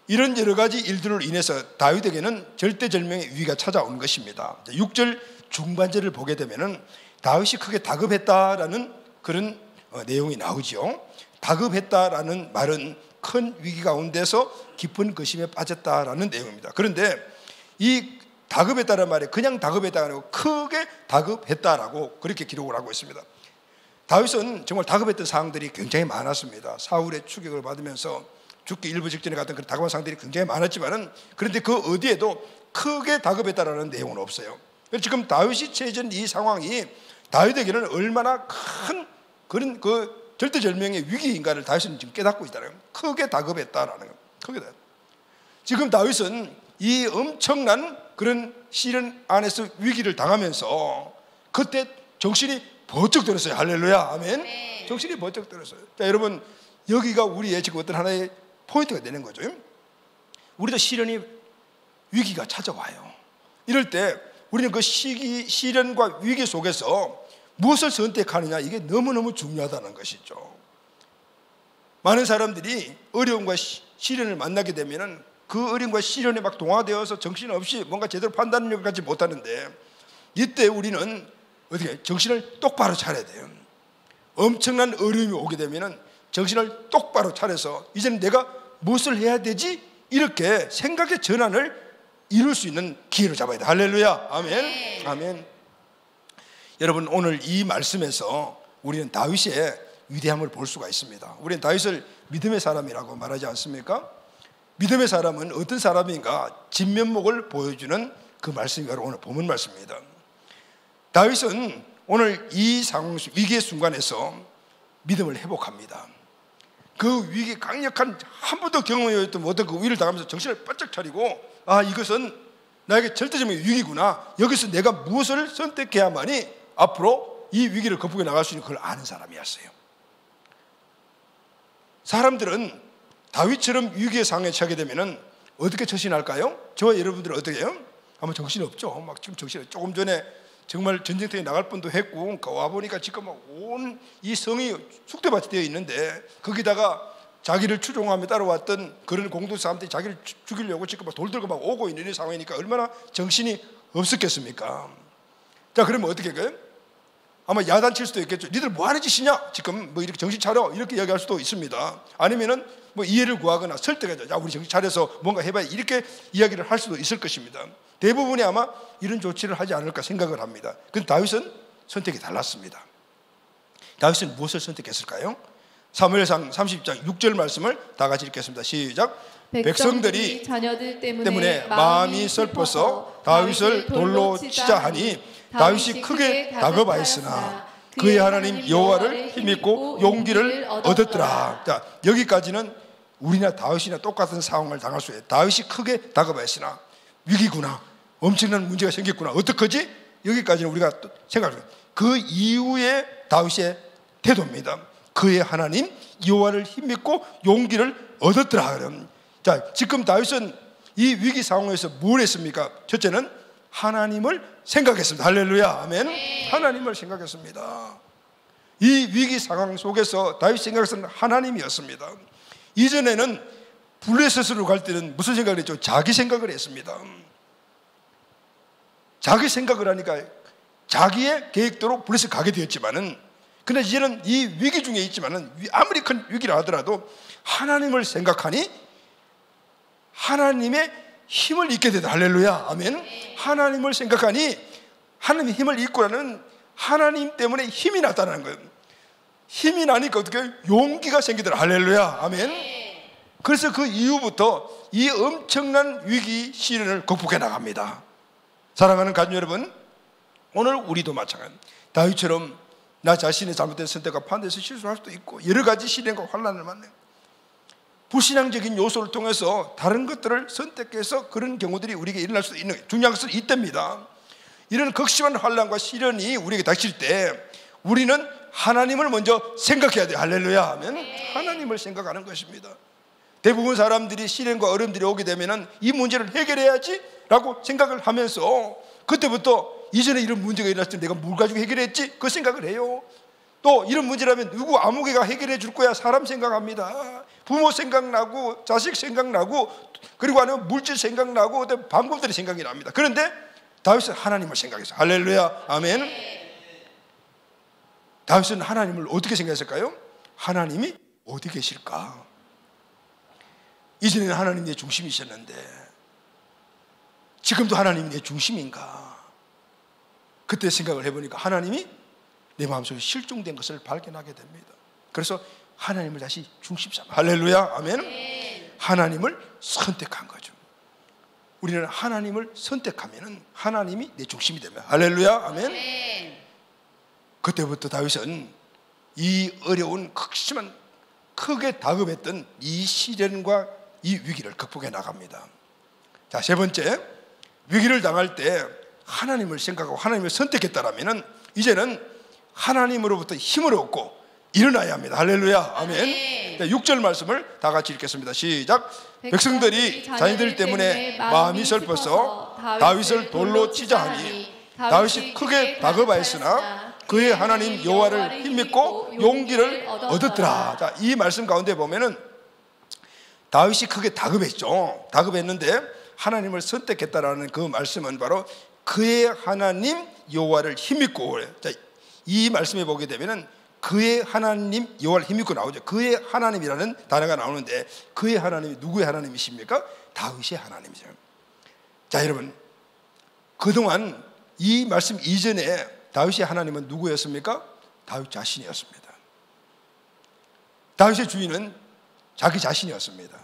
Speaker 1: 이런 여러 가지 일들로 인해서 다윗에게는 절대절명의 위기가 찾아온 것입니다. 6절 중반절을 보게 되면 다윗이 크게 다급했다라는 그런 내용이 나오죠. 다급했다라는 말은 큰 위기 가운데서 깊은 근심에 빠졌다라는 내용입니다. 그런데 이 다급했다는 말이 그냥 다급했다가 아니고 크게 다급했다라고 그렇게 기록을 하고 있습니다. 다윗은 정말 다급했던 상황들이 굉장히 많았습니다. 사울의 추격을 받으면서 죽기 일부 직전에 갔던 그런 다급한 상황들이 굉장히 많았지만은, 그런데 그 어디에도 크게 다급했다라는 내용은 없어요. 지금 다윗이 처해진 이 상황이 다윗에게는 얼마나 큰 그런 그 절대절명의 위기인가를 다윗은 지금 깨닫고 있다는 거예요. 크게 다급했다라는 거예요. 크게 다. 지금 다윗은 이 엄청난 그런 시련 안에서 위기를 당하면서 그때 정신이 번쩍 들었어요. 할렐루야, 아멘. 네. 정신이 번쩍 들었어요. 자, 여러분, 여기가 우리의 지금 어떤 하나의 포인트가 되는 거죠. 우리도 시련이 위기가 찾아와요. 이럴 때 우리는 그 시련과 위기 속에서 무엇을 선택하느냐, 이게 너무너무 중요하다는 것이죠. 많은 사람들이 어려움과 시련을 만나게 되면은 그 어려움과 시련에 막 동화되어서 정신없이 뭔가 제대로 판단력을 갖지 못하는데, 이때 우리는 어떻게 정신을 똑바로 차려야 돼요. 엄청난 어려움이 오게 되면은 정신을 똑바로 차려서 이제는 내가 무엇을 해야 되지? 이렇게 생각의 전환을 이룰 수 있는 기회를 잡아야 돼. 할렐루야, 아멘. 네. 아멘. 여러분, 오늘 이 말씀에서 우리는 다윗의 위대함을 볼 수가 있습니다. 우리는 다윗을 믿음의 사람이라고 말하지 않습니까? 믿음의 사람은 어떤 사람인가 진면목을 보여주는 그 말씀이 바로 오늘 본문 말씀입니다. 다윗은 오늘 이 상황, 위기의 순간에서 믿음을 회복합니다. 그 위기, 강력한 한 번도 경험해봤던 못한 그 위기를 당하면서 정신을 바짝 차리고, 아, 이것은 나에게 절대적인 위기구나, 여기서 내가 무엇을 선택해야만이 앞으로 이 위기를 극복해 나갈 수 있는 걸 아는 사람이었어요. 사람들은 다윗처럼 위기의 상황에 처하게 되면 어떻게 처신할까요? 저와 여러분들은 어떻게 해요? 아마 정신이 없죠. 막 지금 정신이, 조금 전에 정말 전쟁터에 나갈 뻔도 했고, 와보니까 지금 온 이 성이 쑥대밭이 되어 있는데, 거기다가 자기를 추종하며 따라왔던 그런 공동 사람들이 자기를 죽이려고 지금 돌 들고 막 오고 있는 상황이니까 얼마나 정신이 없었겠습니까? 자, 그러면 어떻게 해요? 아마 야단칠 수도 있겠죠. 니들 뭐 하는 짓이냐? 지금 뭐 이렇게 정신 차려, 이렇게 이야기할 수도 있습니다. 아니면은 뭐 이해를 구하거나 설득하자, 야, 우리 정신 차려서 뭔가 해봐야, 이렇게 이야기를 할 수도 있을 것입니다. 대부분이 아마 이런 조치를 하지 않을까 생각을 합니다. 근데 다윗은 선택이 달랐습니다. 다윗은 무엇을 선택했을까요? 사무엘상 30장 6절 말씀을 다 같이 읽겠습니다. 시작. 백성들이
Speaker 2: 자녀들
Speaker 1: 때문에 마음이 슬퍼서 다윗을 돌로 치자 하니 다윗이 크게 다급하였으나 그의 하나님 여호와를 힘입고 용기를 얻었더라. 자, 여기까지는 우리나 다윗이나 똑같은 상황을 당할 수 있어요. 다윗이 크게 다급하였으나 위기구나, 엄청난 문제가 생겼구나, 어떡하지? 여기까지는 우리가 생각해요. 그 이후에 다윗의 태도입니다. 그의 하나님 여호와를 힘입고 용기를 얻었더라. 자, 지금 다윗은 이 위기 상황에서 뭘 했습니까? 첫째는 하나님을 생각했습니다. 할렐루야, 아멘. 네. 하나님을 생각했습니다. 이 위기 상황 속에서 다윗 생각에서는 하나님이었습니다. 이전에는 블레셋으로 갈 때는 무슨 생각을 했죠? 자기 생각을 했습니다. 자기 생각을 하니까 자기의 계획대로 블레셋 가게 되었지만은, 근데 이제는 이 위기 중에 있지만은 아무리 큰 위기라 하더라도 하나님을 생각하니 하나님의 힘을 잊게 되다. 할렐루야, 아멘. 하나님을 생각하니 하나님의 힘을 잊고라는, 하나님 때문에 힘이 나타나는 거예요. 힘이 나니까 어떻게 용기가 생기더라. 할렐루야, 아멘. 그래서 그 이후부터 이 엄청난 위기 시련을 극복해 나갑니다. 사랑하는 가족 여러분, 오늘 우리도 마찬가지입니다. 다윗처럼 나 자신의 잘못된 선택과 판단에서 실수할 수도 있고, 여러 가지 시련과 환난을 만나요. 불신앙적인 요소를 통해서 다른 것들을 선택해서 그런 경우들이 우리에게 일어날 수도 있는, 중요한 것은 이때입니다. 이런 극심한 환난과 시련이 우리에게 닥칠 때 우리는 하나님을 먼저 생각해야 돼요. 할렐루야 하면 하나님을 생각하는 것입니다. 대부분 사람들이 시련과 어려움들이 오게 되면 이 문제를 해결해야지 라고 생각을 하면서, 그때부터 이전에 이런 문제가 일어났을 때 내가 뭘 가지고 해결했지? 그 생각을 해요. 또 이런 문제라면 누구 아무개가 해결해 줄 거야? 사람 생각합니다. 부모 생각나고 자식 생각나고, 그리고 아니면 물질 생각나고 어떤 방법들이 생각이 납니다. 그런데 다윗은 하나님을 생각했어요. 할렐루야, 아멘. 다윗은 하나님을 어떻게 생각했을까요? 하나님이 어디 계실까? 이전에는 하나님이 내 중심이셨는데 지금도 하나님이 내 중심인가? 그때 생각을 해보니까 하나님이 내 마음속에 실종된 것을 발견하게 됩니다. 그래서 하나님을 다시 중심 삼아. 할렐루야, 아멘. 하나님을 선택한 거죠. 우리는 하나님을 선택하면 하나님이 내 중심이 되면, 할렐루야, 아멘. 그때부터 다윗은 이 어려운 극심한 크게 다급했던 이 시련과 이 위기를 극복해 나갑니다. 자, 세 번째, 위기를 당할 때 하나님을 생각하고 하나님을 선택했다라면 이제는 하나님으로부터 힘을 얻고 일어나야 합니다. 할렐루야, 아멘. 6절 말씀을 다 같이 읽겠습니다. 시작. 백성들이 자녀들 때문에 마음이 슬퍼서 다윗을 돌로 치자 하니 다윗이 크게 다급하였으나 그의 하나님 여호와를 힘입고 용기를 얻었더라. 자, 이 말씀 가운데 보면은 다윗이 크게 다급했죠. 다급했는데 하나님을 선택했다라는 그 말씀은 바로 그의 하나님 여호와를 힘입고, 자, 이 말씀에 보게 되면은 그의 하나님 여호와를 힘입고 나오죠. 그의 하나님이라는 단어가 나오는데 그의 하나님이 누구의 하나님이십니까? 다윗의 하나님이죠. 자, 여러분, 그동안 이 말씀 이전에 다윗의 하나님은 누구였습니까? 다윗 자신이었습니다. 다윗의 주인은 자기 자신이었습니다.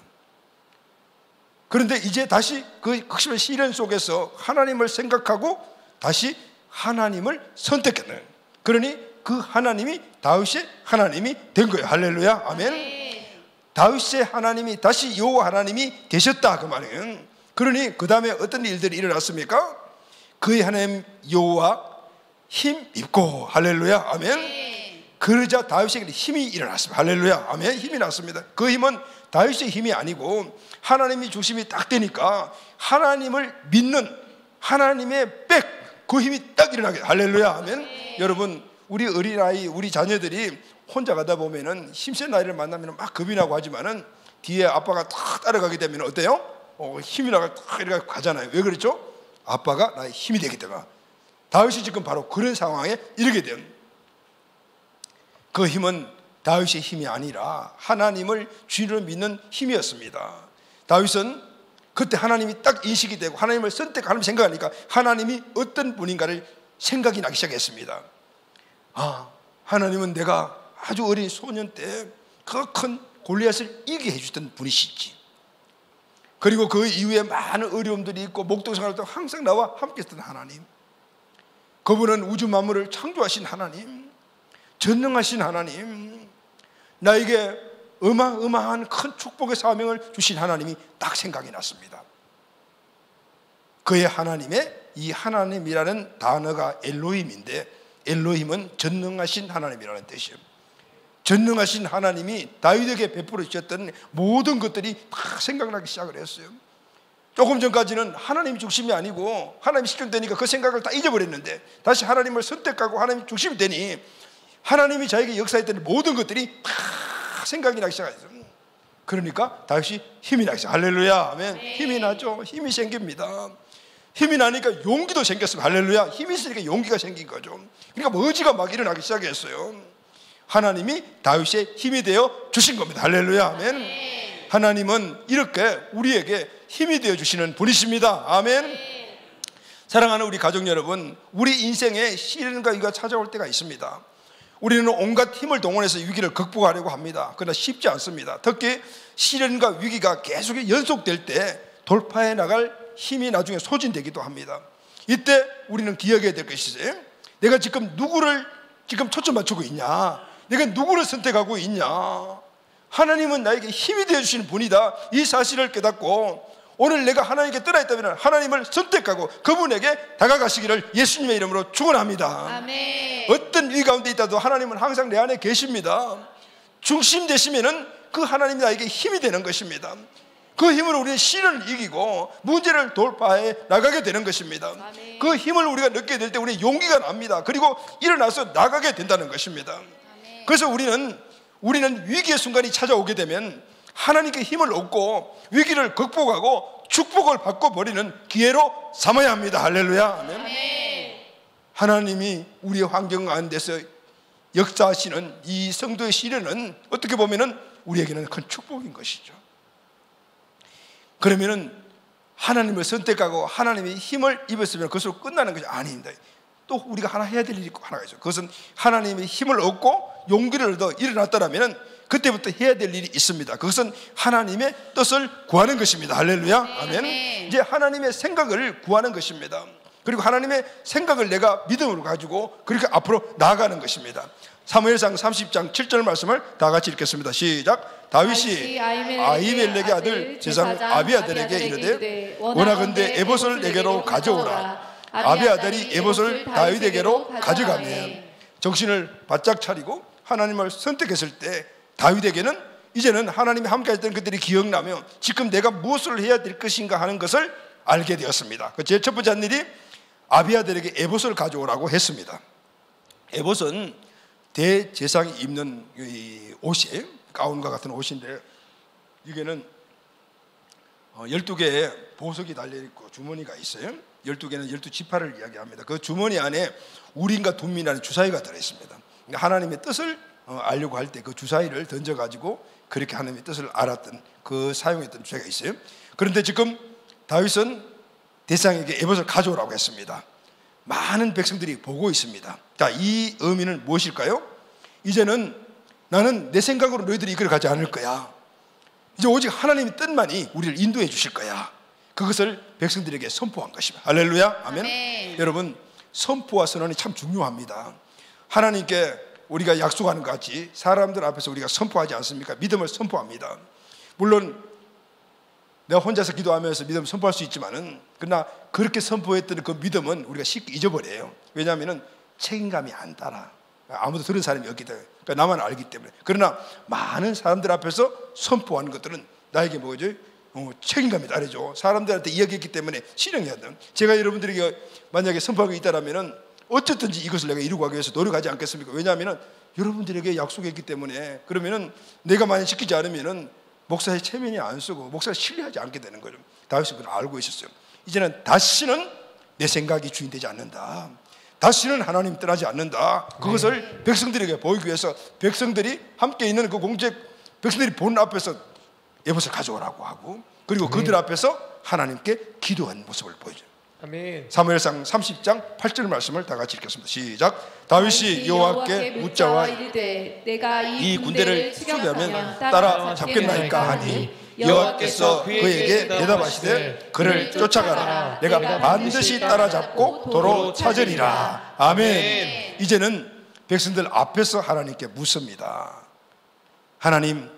Speaker 1: 그런데 이제 다시 그 극심한 시련 속에서 하나님을 생각하고 다시 하나님을 선택했네요. 그러니 그 하나님이 다윗의 하나님이 된 거예요. 할렐루야, 아멘. 다윗의 하나님이 다시 여호와 하나님이 되셨다, 그 말이에요. 그러니 그 다음에 어떤 일들이 일어났습니까? 그의 하나님 여호와 힘 입고, 할렐루야, 아멘. 그러자 다윗에게 힘이 일어났습니다. 할렐루야, 아멘. 힘이 났습니다. 그 힘은 다윗의 힘이 아니고 하나님이 중심이 딱 되니까 하나님을 믿는 하나님의 그 힘이 딱 일어나게. 할렐루야, 아멘. 여러분, 우리 어린아이, 우리 자녀들이 혼자 가다 보면은 힘센 아이를 만나면 막 겁이 나고 하지만은 뒤에 아빠가 탁 따라가게 되면 어때요? 힘이 나가 탁 이렇게 가잖아요. 왜 그렇죠? 아빠가 나의 힘이 되기 때문에. 다윗이 지금 바로 그런 상황에 이르게 된, 그 힘은 다윗의 힘이 아니라 하나님을 주인으로 믿는 힘이었습니다. 다윗은 그때 하나님이 딱 인식이 되고 하나님을 선택하는 생각하니까 하나님이 어떤 분인가를 생각이 나기 시작했습니다. 아, 하나님은 내가 아주 어린 소년 때 그 큰 골리앗을 이기게 해주셨던 분이시지. 그리고 그 이후에 많은 어려움들이 있고 목동생활 때 항상 나와 함께 했던 하나님, 그분은 우주 만물을 창조하신 하나님, 전능하신 하나님, 나에게 어마어마한 큰 축복의 사명을 주신 하나님이 딱 생각이 났습니다. 그의 하나님의 이 하나님이라는 단어가 엘로힘인데 엘로힘은 전능하신 하나님이라는 뜻이에요. 전능하신 하나님이 다윗에게 베풀어 주셨던 모든 것들이 다 생각나기 시작을 했어요. 조금 전까지는 하나님이 중심이 아니고 하나님이 실종되니까 그 생각을 다 잊어버렸는데 다시 하나님을 선택하고 하나님이 중심이 되니 하나님이 자에게 역사했던 모든 것들이 다 생각이 나기 시작했어요. 그러니까 다윗이 힘이 나기 시작해요. 할렐루야, 아멘. 힘이 나죠. 힘이 생깁니다. 힘이 나니까 용기도 생겼어요. 할렐루야. 힘이 있으니까 용기가 생긴 거죠. 그러니까 머지가 막 일어나기 시작했어요. 하나님이 다윗의 힘이 되어 주신 겁니다. 할렐루야, 아멘. 하나님은 이렇게 우리에게 힘이 되어 주시는 분이십니다. 아멘. 사랑하는 우리 가족 여러분, 우리 인생에 시련과 위기가 찾아올 때가 있습니다. 우리는 온갖 힘을 동원해서 위기를 극복하려고 합니다. 그러나 쉽지 않습니다. 특히 시련과 위기가 계속 연속될 때 돌파해 나갈 힘이 나중에 소진되기도 합니다. 이때 우리는 기억해야 될 것이 있어요. 내가 지금 누구를 지금 초점 맞추고 있냐? 내가 누구를 선택하고 있냐? 하나님은 나에게 힘이 되어주시는 분이다. 이 사실을 깨닫고 오늘 내가 하나님께 떠나있다면 하나님을 선택하고 그분에게 다가가시기를 예수님의 이름으로 축원합니다.
Speaker 2: 아멘.
Speaker 1: 어떤 위기 가운데 있다도 하나님은 항상 내 안에 계십니다. 중심 되시면은 그 하나님이 나에게 힘이 되는 것입니다. 그 힘으로 우리는 시련을 이기고 문제를 돌파해 나가게 되는 것입니다.
Speaker 2: 아멘.
Speaker 1: 그 힘을 우리가 느끼게 될 때 우리는 용기가 납니다. 그리고 일어나서 나가게 된다는 것입니다.
Speaker 2: 아멘.
Speaker 1: 그래서 우리는 위기의 순간이 찾아오게 되면 하나님께 힘을 얻고 위기를 극복하고 축복을 받고 버리는 기회로 삼아야 합니다. 할렐루야, 아멘.
Speaker 2: 아멘.
Speaker 1: 하나님이 우리의 환경 가운데서 역사하시는 이 성도의 시련은 어떻게 보면은 우리에게는 큰 축복인 것이죠. 그러면은 하나님을 선택하고 하나님의 힘을 입었으면 그것으로 끝나는 것이 아닙니다. 또 우리가 하나 해야 될 일이 하나가 있어요. 그것은 하나님의 힘을 얻고 용기를 얻어 일어났다라면 그때부터 해야 될 일이 있습니다. 그것은 하나님의 뜻을 구하는 것입니다. 할렐루야. 아멘. 이제 하나님의 생각을 구하는 것입니다. 그리고 하나님의 생각을 내가 믿음으로 가지고 그렇게 앞으로 나아가는 것입니다. 사무엘상 30장 7절 말씀을 다 같이 읽겠습니다. 시작. 다윗이 아히멜렉의 아들 제사장 아비아들에게 이르되 원하건대 에봇을 내게로 가져오라. 아비아들이 에봇을 다윗에게로 가져가매 정신을 바짝 차리고 하나님을 선택했을 때 다윗에게는 이제는 하나님이 함께 했던 그들이 기억나며 지금 내가 무엇을 해야 될 것인가 하는 것을 알게 되었습니다. 제일 첫 번째 한 일이 아비아들에게 에봇을 가져오라고 했습니다. 에봇은 대제사장이 입는 이 옷이 가운과 같은 옷인데 이게는 12개의 보석이 달려있고 주머니가 있어요. 12개는 12지파를 이야기합니다. 그 주머니 안에 우림과 둠민이라는 주사위가 들어있습니다. 그러니까 하나님의 뜻을 알려고 할 때 그 주사위를 던져가지고 그렇게 하나님의 뜻을 알았던 그 사용했던 주사위가 있어요. 그런데 지금 다윗은 대상에게 에봇을 가져오라고 했습니다. 많은 백성들이 보고 있습니다. 자, 이 의미는 무엇일까요? 이제는 나는 내 생각으로 너희들이 이끌어 가지 않을 거야. 이제 오직 하나님의 뜻만이 우리를 인도해 주실 거야. 그것을 백성들에게 선포한 것입니다. 할렐루야. 아멘. 아멘. 여러분, 선포와 선언이 참 중요합니다. 하나님께 우리가 약속하는 것 같이 사람들 앞에서 우리가 선포하지 않습니까? 믿음을 선포합니다. 물론 내가 혼자서 기도하면서 믿음을 선포할 수 있지만은 그러나 그렇게 선포했던 그 믿음은 우리가 쉽게 잊어버려요. 왜냐하면 책임감이 안 따라. 아무도 들은 사람이 없기 때문에, 그러니까 나만 알기 때문에. 그러나 많은 사람들 앞에서 선포하는 것들은 나에게 뭐죠? 책임감이 따르죠. 사람들한테 이야기했기 때문에 실행해야 돼요. 제가 여러분들에게 만약에 선포하고 있다라면은 어쨌든지 이것을 내가 이루고 가기 위해서 노력하지 않겠습니까? 왜냐하면 여러분들에게 약속했기 때문에. 그러면은 내가 만약 지키지 않으면은 목사의 체면이 안 쓰고 목사를 신뢰하지 않게 되는 거죠. 다윗은 그걸 알고 있었어요. 이제는 다시는 내 생각이 주인되지 않는다. 다시는 하나님 떠나지 않는다. 그것을 백성들에게 보이기 위해서 백성들이 함께 있는 그 공적 백성들이 보는 앞에서 에봇을 가져오라고 하고 그리고 그들 앞에서 하나님께 기도하는 모습을 보여줘요. 아멘. 사무엘상 30장 8절 말씀을 다 같이 읽겠습니다. 시작. 다윗이 여호와께 묻자와 이르되 내가 이 군대를 추격하면 따라잡겠나이까 하니 여호와께서 그에게 대답하시되 그를 쫓아가라. 내가 반드시 따라잡고 도로 찾으리라. 아멘. 이제는 백성들 앞에서 하나님께 묻습니다. 하나님,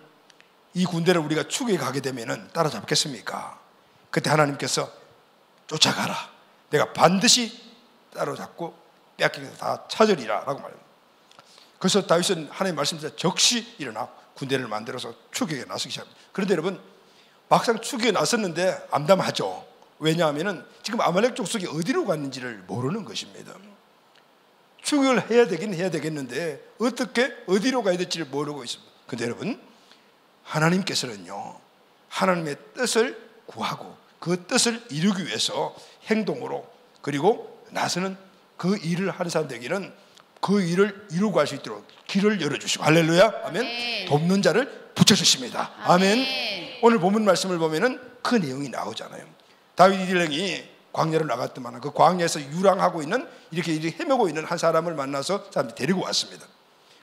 Speaker 1: 이 군대를 우리가 추격해 가게 되면 따라잡겠습니까? 그때 하나님께서 쫓아가라. 내가 반드시 따라잡고 빼앗기게 다 찾으리라 라고 말합니다. 그래서 다윗은 하나님 말씀대로 즉시 일어나 군대를 만들어서 추격에 나서기 시작합니다. 그런데 여러분, 막상 추격에 나섰는데 암담하죠. 왜냐하면 지금 아말렉 족속이 어디로 갔는지를 모르는 것입니다. 추격을 해야 되긴 해야 되겠는데 어떻게 어디로 가야 될지를 모르고 있습니다. 그런데 여러분, 하나님께서는요, 하나님의 뜻을 구하고 그 뜻을 이루기 위해서 행동으로 그리고 나서는 그 일을 하는 사람들에게는 그 일을 이루고 할 수 있도록 길을 열어주시고, 할렐루야, 아멘. 돕는 자를 붙여주십니다. 아멘. 오늘 본문 말씀을 보면은 그 내용이 나오잖아요. 다윗 일행이 광야로 나갔더만 그 광야에서 유랑하고 있는 이렇게 헤매고 있는 한 사람을 만나서 사람들이 데리고 왔습니다.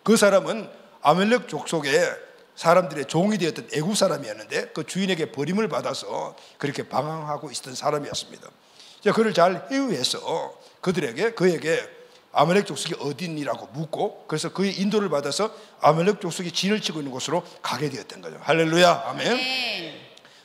Speaker 1: 그 사람은 아멜렉 족속의 사람들의 종이 되었던 애국 사람이었는데 그 주인에게 버림을 받아서 그렇게 방황하고 있었던 사람이었습니다. 그를 잘 회유해서 그에게 아말렉 족속이 어디니라고 묻고 그래서 그의 인도를 받아서 아말렉 족속이 진을 치고 있는 곳으로 가게 되었던 거죠. 할렐루야, 아멘.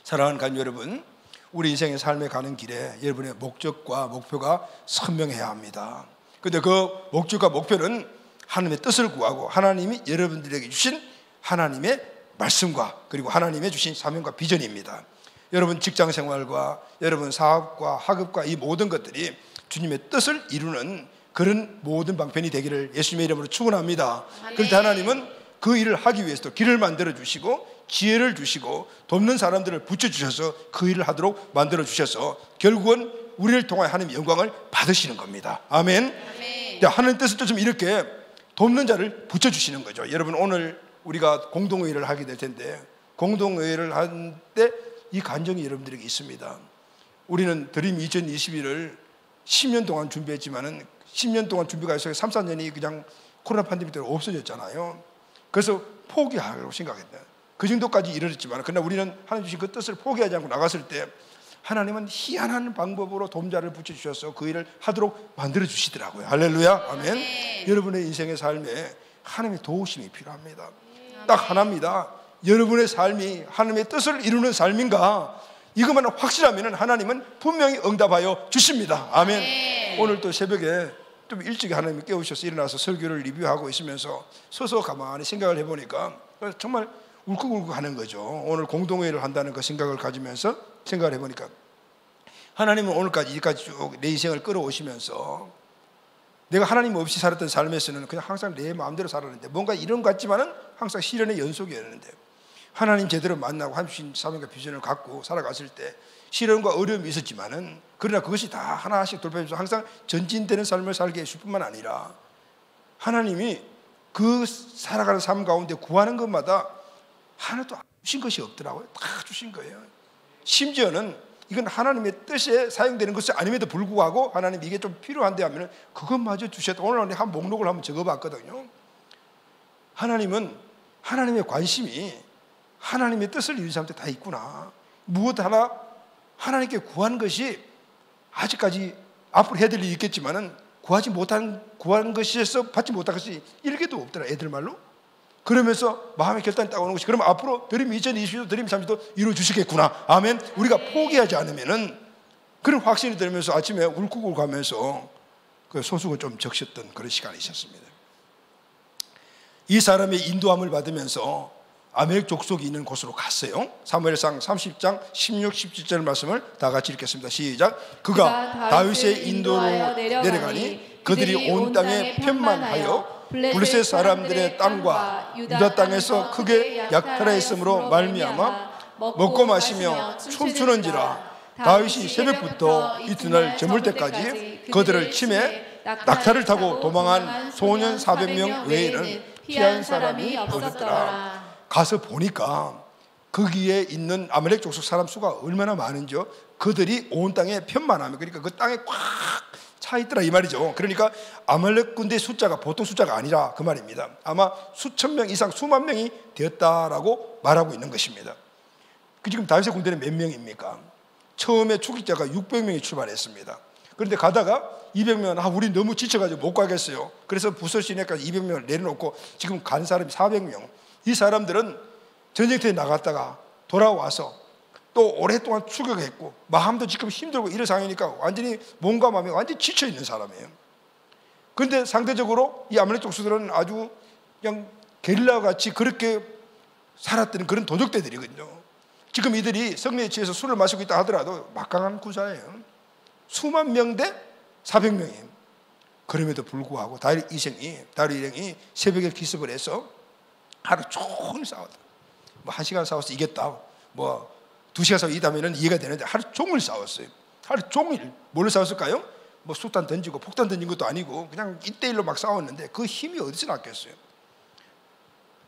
Speaker 1: 사랑하는 가족 여러분, 우리 인생의 삶에 가는 길에 여러분의 목적과 목표가 선명해야 합니다. 그런데 그 목적과 목표는 하나님의 뜻을 구하고 하나님이 여러분들에게 주신 하나님의 말씀과 그리고 하나님의 주신 사명과 비전입니다. 여러분 직장 생활과 여러분 사업과 학업과 이 모든 것들이 주님의 뜻을 이루는 그런 모든 방편이 되기를 예수님의 이름으로 축원합니다. 그런데 하나님은 그 일을 하기 위해서도 길을 만들어 주시고 지혜를 주시고 돕는 사람들을 붙여주셔서 그 일을 하도록 만들어 주셔서 결국은 우리를 통하여 하나님의 영광을 받으시는 겁니다. 아멘. 하나님 뜻을 좀 이렇게 돕는 자를 붙여주시는 거죠. 여러분 오늘 우리가 공동회의를 하게 될 텐데, 공동회의를 할 때 이 간증이 여러분들에게 있습니다. 우리는 드림 2021을 10년 동안 준비했지만은 10년 동안 준비가 해서 3, 4년이 그냥 코로나 팬데믹 때문에 없어졌잖아요. 그래서 포기하려고 생각했다. 그 정도까지 이르렀지만, 그러나 우리는 하나님 주신 그 뜻을 포기하지 않고 나갔을 때 하나님은 희한한 방법으로 도움자를 붙여주셔서 그 일을 하도록 만들어주시더라고요. 할렐루야, 아멘.
Speaker 2: 네.
Speaker 1: 여러분의 인생의 삶에 하나님의 도우심이 필요합니다. 딱 하나입니다. 여러분의 삶이 하나님의 뜻을 이루는 삶인가, 이것만 확실하면 하나님은 분명히 응답하여 주십니다. 아멘.
Speaker 2: 네.
Speaker 1: 오늘 또 새벽에 좀 일찍 하나님이 깨우셔서 일어나서 설교를 리뷰하고 있으면서 서서 가만히 생각을 해보니까 정말 울컥울컥 하는 거죠. 오늘 공동회의를 한다는 그 생각을 가지면서 생각을 해보니까 하나님은 오늘까지 이까지 쭉 내 인생을 끌어오시면서 내가 하나님 없이 살았던 삶에서는 그냥 항상 내 마음대로 살았는데, 뭔가 이런 것 같지만은 항상 시련의 연속이었는데, 하나님 제대로 만나고 하나님 사명과 비전을 갖고 살아갔을 때 시련과 어려움이 있었지만은, 그러나 그것이 다 하나씩 돌파해서 항상 전진되는 삶을 살게 해줄 뿐만 아니라 하나님이 그 살아가는 삶 가운데 구하는 것마다 하나도 안 주신 것이 없더라고요. 다 주신 거예요. 심지어는 이건 하나님의 뜻에 사용되는 것이 아님에도 불구하고 하나님 이게 좀 필요한데 하면 그것마저 주셨다. 오늘 한 목록을 한번 적어봤거든요. 하나님은 하나님의 관심이 하나님의 뜻을 이루는 사람한테 다 있구나. 무엇 하나 하나님께 구한 것이 아직까지 앞으로 해야 될 일이 있겠지만은 구한 것에서 받지 못한 것이 일개도 없더라, 애들 말로. 그러면서 마음의 결단이 딱 오는 것이, 그러면 앞으로 드림 2020도 드림 30도 이루어 주시겠구나. 아멘. 우리가 포기하지 않으면은 그런 확신이 들면서 아침에 울컥울컥 하면서 그 소식을 좀 적셨던 그런 시간이 있었습니다. 이 사람의 인도함을 받으면서 아멜렉 족속이 있는 곳으로 갔어요. 사무엘상 30장 16, 17절 말씀을 다 같이 읽겠습니다. 시작. 그가 다윗의 인도로 내려가니 그들이 온 땅에 편만하여 블레셋 사람들의 땅과 유다 땅에서 크게 약탈하였으므로 말미암아 먹고 마시며 춤추는지라. 다윗이 새벽부터 이튿날 저물 때까지 그들을 치매 낙타를 타고 도망한 소년 400명 외에는 피한 사람이 없었더라. 가서 보니까 거기에 있는 아말렉 족속 사람 수가 얼마나 많은지요. 그들이 온 땅에 편만하며, 그러니까 그 땅에 꽉 차 있더라 이 말이죠. 그러니까 아말렉 군대 숫자가 보통 숫자가 아니라 그 말입니다. 아마 수천 명 이상, 수만 명이 되었다라고 말하고 있는 것입니다. 지금 다윗의 군대는 몇 명입니까? 처음에 출입자가 600명이 출발했습니다. 그런데 가다가 200명, 우리 너무 지쳐가지고 못 가겠어요. 그래서 부서시내까지 200명을 내려놓고 지금 간 사람이 400명. 이 사람들은 전쟁터에 나갔다가 돌아와서 또 오랫동안 추격했고 마음도 지금 힘들고 이런 상황이니까 완전히 몸과 마음이 완전히 지쳐있는 사람이에요. 그런데 상대적으로 이 아말렉 족수들은 아주 그냥 게릴라같이 그렇게 살았던 그런 도적대들이거든요. 지금 이들이 성리에 취해서 술을 마시고 있다 하더라도 막강한 구사예요. 수만 명 대 400명이에요. 그럼에도 불구하고 다윗 일행이 새벽에 기습을 해서 하루 종일 싸웠다. 뭐 1시간 싸워서 이겼다, 뭐 2시간 싸워 이기다면 이해가 되는데 하루 종일 싸웠어요. 하루 종일. 뭘로 싸웠을까요? 뭐 수탄 던지고 폭탄 던진 것도 아니고 그냥 1대1로 막 싸웠는데 그 힘이 어디서 났겠어요?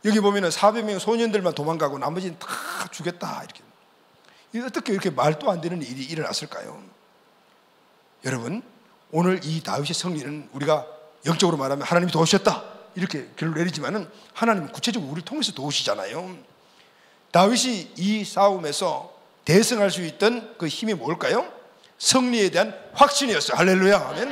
Speaker 1: 여기 보면은 400명 소년들만 도망가고 나머지는 다 죽였다 이렇게. 어떻게 이렇게 말도 안 되는 일이 일어났을까요? 여러분, 오늘 이 다윗의 승리는 우리가 영적으로 말하면 하나님이 도우셨다 이렇게 결론을 내리지만은 하나님은 구체적으로 우리를 통해서 도우시잖아요. 다윗이 이 싸움에서 대승할 수 있던 그 힘이 뭘까요? 승리에 대한 확신이었어요. 할렐루야. 아멘.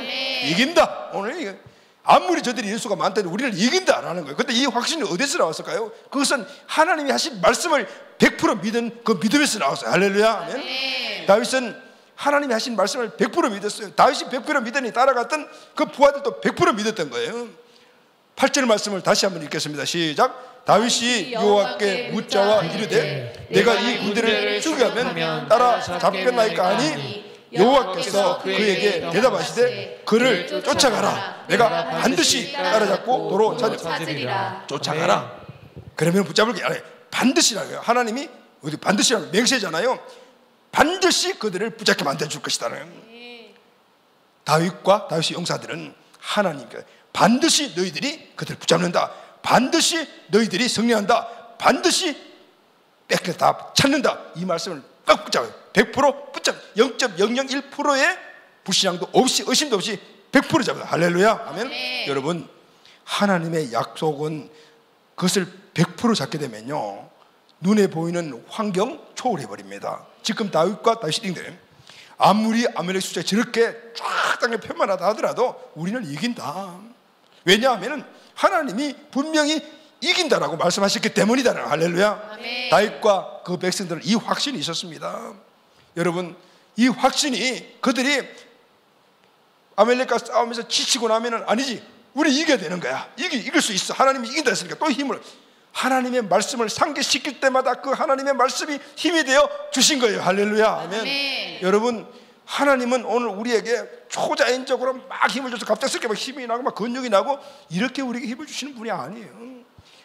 Speaker 1: 이긴다. 오늘 아무리 저들이 인수가 많다도 우리는 이긴다라는 거예요. 그런데 이 확신이 어디서 나왔을까요? 그것은 하나님이 하신 말씀을 100% 믿은 그 믿음에서 나왔어요. 할렐루야. 아멘. 다윗은 하나님이 하신 말씀을 100% 믿었어요. 다윗이 100% 믿으니 따라갔던 그 부하들도 100% 믿었던 거예요. 8절 말씀을 다시 한번 읽겠습니다. 시작. 다윗이 여호와께 묻자와 이르되 내가 이 군대를 죽여가면 따라 잡겠나이까 하니 여호와께서 그에게 대답하시되 그를 쫓아가라. 내가 반드시 따라잡고 도로 찾으리라. 쫓아가라. 그러면 붙잡을 게 아니에요. 반드시라는 거예요. 하나님이 반드시라는 맹세잖아요. 반드시 그들을 붙잡게 만들어줄 것이다. 다윗과 다윗의 용사들은 하나님께 반드시 너희들이 그들을 붙잡는다, 반드시 너희들이 승리한다. 반드시 뺏겠다, 찾는다. 이 말씀을 꽉 붙잡아요. 100% 붙잡, 0.001%의 불신앙도 없이, 의심도 없이 100% 잡아요. 할렐루야. 아멘.
Speaker 2: 네.
Speaker 1: 여러분, 하나님의 약속은 그것을 100% 잡게 되면요, 눈에 보이는 환경 초월해 버립니다. 지금 다윗과 다윗인데 아무리 아말렉 숫자가 저렇게 쫙 땅에 편만하다 하더라도 우리는 이긴다. 왜냐하면 하나님이 분명히 이긴다라고 말씀하셨기 때문이다. 할렐루야.
Speaker 2: 아멘.
Speaker 1: 다윗과 그 백성들은 이 확신이 있었습니다. 여러분, 이 확신이 그들이 아말렉과 싸우면서 지치고 나면은 아니지, 우리 이겨야 되는 거야. 이길 수 있어. 하나님이 이긴다 했으니까 또 힘을, 하나님의 말씀을 상기시킬 때마다 그 하나님의 말씀이 힘이 되어 주신 거예요. 할렐루야. 아멘.
Speaker 2: 아멘.
Speaker 1: 여러분, 하나님은 오늘 우리에게 초자연적으로 막 힘을 줘서 갑작스럽게 막 힘이 나고 막 근육이 나고 이렇게 우리에게 힘을 주시는 분이 아니에요.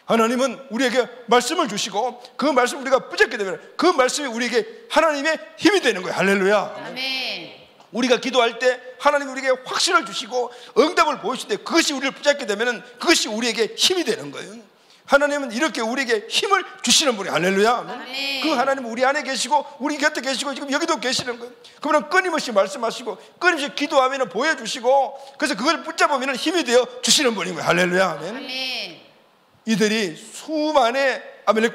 Speaker 1: 하나님은 우리에게 말씀을 주시고 그 말씀을 우리가 붙잡게 되면 그 말씀이 우리에게 하나님의 힘이 되는 거예요. 할렐루야.
Speaker 2: 아멘.
Speaker 1: 우리가 기도할 때 하나님이 우리에게 확신을 주시고 응답을 보여줄 때 그것이 우리를 붙잡게 되면 그것이 우리에게 힘이 되는 거예요. 하나님은 이렇게 우리에게 힘을 주시는 분이, 할렐루야.
Speaker 2: 아멘.
Speaker 1: 그 하나님은 우리 안에 계시고 우리 곁에 계시고 지금 여기도 계시는 거예요. 그러면 끊임없이 말씀하시고 끊임없이 기도하면 보여주시고 그래서 그걸 붙잡으면 힘이 되어 주시는 분인 거예요. 할렐루야. 아멘.
Speaker 2: 아멘.
Speaker 1: 이들이 수만의 아말렉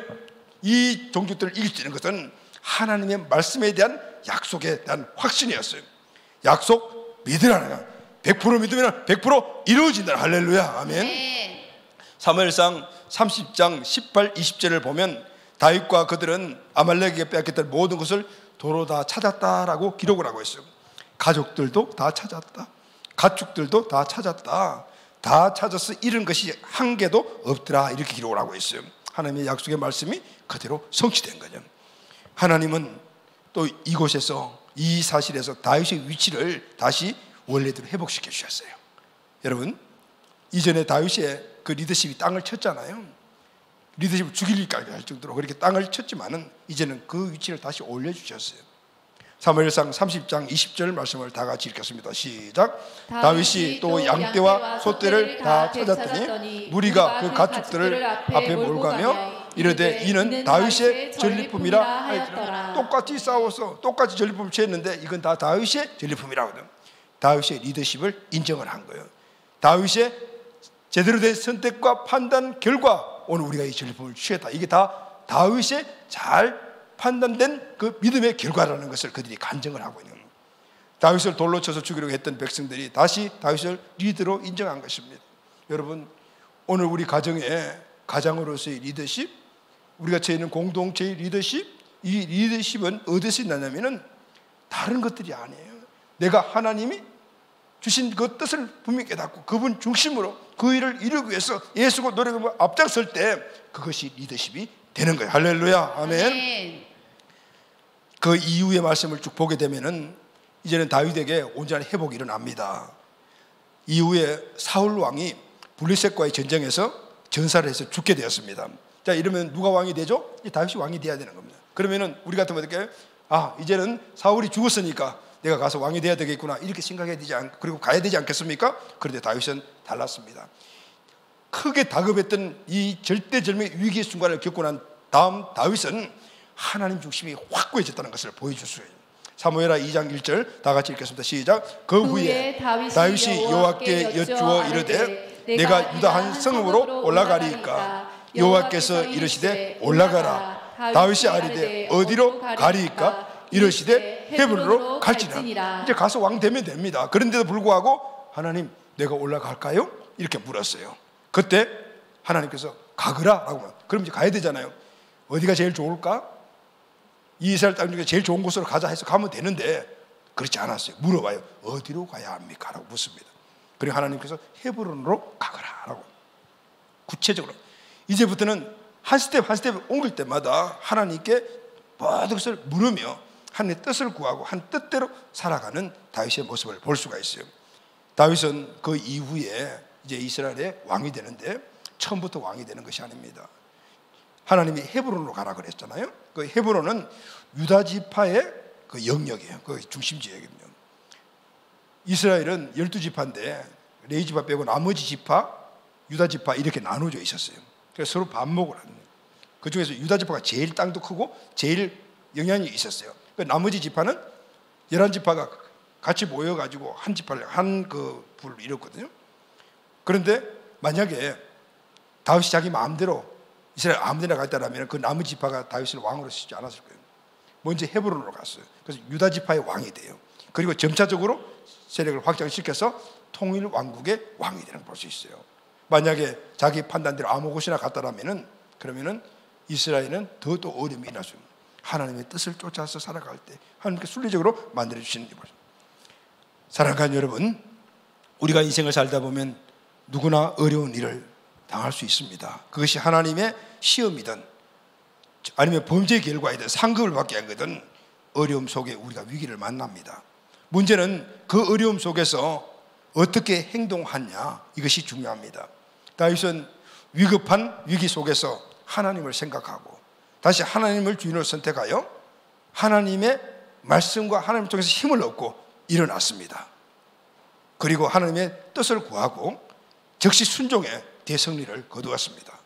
Speaker 1: 이 종족들을 이길 수 있는 것은 하나님의 말씀에 대한 약속에 대한 확신이었어요. 약속 믿으라는 거야. 100% 믿으면 100% 이루어진다. 할렐루야. 아멘.
Speaker 2: 아멘.
Speaker 1: 사무엘상 30장 18, 20절을 보면 다윗과 그들은 아말렉에게 빼앗겼던 모든 것을 도로 다 찾았다라고 기록을 하고 있어요. 가족들도 다 찾았다. 가축들도 다 찾았다. 다 찾아서 잃은 것이 한 개도 없더라. 이렇게 기록을 하고 있어요. 하나님의 약속의 말씀이 그대로 성취된 거죠. 하나님은 또 이곳에서 이 사실에서 다윗의 위치를 다시 원래대로 회복시켜 주셨어요. 여러분, 이전에 다윗의 그 리더십이 땅을 쳤잖아요. 리더십을 죽일까지 할 정도로 그렇게 땅을 쳤지만은 이제는 그 위치를 다시 올려주셨어요. 사무엘상 30장 20절 말씀을 다 같이 읽겠습니다. 시작. 다윗이 또 양떼와 소떼를 다 찾았더니 무리가 그 가축들을 앞에 몰고 가며 이르되 이는 다윗의 전리품이라 하였더라. 똑같이 싸워서 똑같이 전리품을 취했는데 이건 다 다윗의 전리품이라거든. 다윗의 리더십을 인정을 한 거예요. 다윗의 제대로 된 선택과 판단 결과 오늘 우리가 이 전리품을 취했다. 이게 다 다윗의 잘 판단된 그 믿음의 결과라는 것을 그들이 간증을 하고 있는 거예요. 다윗을 돌로 쳐서 죽이려고 했던 백성들이 다시 다윗을 리더로 인정한 것입니다. 여러분, 오늘 우리 가장으로서의 리더십, 우리가 처해 있는 공동체의 리더십, 이 리더십은 어디서 나냐면은 다른 것들이 아니에요. 내가 하나님이 주신 그 뜻을 분명히 깨닫고 그분 중심으로 그 일을 이루기 위해서 애쓰고 노력하고 앞장설 때 그것이 리더십이 되는 거예요. 할렐루야. 아멘.
Speaker 2: 아멘.
Speaker 1: 그 이후의 말씀을 쭉 보게 되면은 이제는 다윗에게 온전한 회복이 일어납니다. 이후에 사울 왕이 블레셋과의 전쟁에서 전사를 해서 죽게 되었습니다. 자, 이러면 누가 왕이 되죠? 다윗이 왕이 돼야 되는 겁니다. 그러면은 우리 같으면 어떻게? 이제는 사울이 죽었으니까 내가 가서 왕이 돼야 되겠구나 이렇게 생각해야 되지 그리고 가야 되지 않겠습니까? 그런데 다윗은 달랐습니다. 크게 다급했던 이 절대절명의 위기의 순간을 겪고 난 다음 다윗은 하나님 중심이 확고해졌다는 것을 보여줬어요. 사무엘하 2장 1절 다 같이 읽겠습니다. 시작. 그 후에 다윗이 여호와께 여쭈어 이르되 내가 유다 한 성읍으로 올라가리이까? 여호와께서 이르시되 올라가라. 다윗이 아뢰되 어디로 가리이까? 이르시되 헤브론으로 갈지니라. 이제 가서 왕 되면 됩니다. 그런데도 불구하고 하나님, 내가 올라갈까요? 이렇게 물었어요. 그때 하나님께서 가거라라고. 그럼 이제 가야 되잖아요. 어디가 제일 좋을까? 이 이스라엘 땅 중에 제일 좋은 곳으로 가자 해서 가면 되는데 그렇지 않았어요. 물어봐요. 어디로 가야 합니까? 라고 묻습니다. 그리고 하나님께서 헤브론으로 가거라라고. 구체적으로 이제부터는 한 스텝 한 스텝 옮길 때마다 하나님께 모든 것을 물으며 하나님의 뜻을 구하고 한 뜻대로 살아가는 다윗의 모습을 볼 수가 있어요. 다윗은 그 이후에 이제 이스라엘의 왕이 되는데 처음부터 왕이 되는 것이 아닙니다. 하나님이 헤브론으로 가라 그랬잖아요. 그 헤브론은 유다 지파의 그 영역이에요. 그 중심 지역입니다. 이스라엘은 12지파인데 레위 지파 빼고 나머지 지파 유다 지파 이렇게 나눠져 있었어요. 그래서 서로 반목을 하는 거예요. 그 중에서 유다 지파가 제일 땅도 크고 제일 영향이 있었어요. 그 나머지 지파는 11지파가 같이 모여가지고 한 지파를 한 그 부를 이뤘거든요. 그런데 만약에 다윗이 자기 마음대로 이스라엘 아무데나 갔다라면 그 나머지 지파가 다윗을 왕으로 쓰지 않았을 거예요. 먼저 헤브론으로 갔어요. 그래서 유다 지파의 왕이 돼요. 그리고 점차적으로 세력을 확장시켜서 통일 왕국의 왕이 되는 걸 볼 수 있어요. 만약에 자기 판단대로 아무 곳이나 갔다라면은 그러면은 이스라엘은 더 또 어려움이 일어날 수 있는, 하나님의 뜻을 쫓아서 살아갈 때 하나님께 순리적으로 만들어 주시는 거죠. 사랑하는 여러분, 우리가 인생을 살다 보면 누구나 어려운 일을 당할 수 있습니다. 그것이 하나님의 시험이든 아니면 범죄의 결과이든 상급을 받게 한 거든 어려움 속에 우리가 위기를 만납니다. 문제는 그 어려움 속에서 어떻게 행동하냐, 이것이 중요합니다. 다윗은 위급한 위기 속에서 하나님을 생각하고 다시 하나님을 주인으로 선택하여 하나님의 말씀과 하나님 통해서 힘을 얻고 일어났습니다. 그리고 하나님의 뜻을 구하고 즉시 순종의 대승리를 거두었습니다.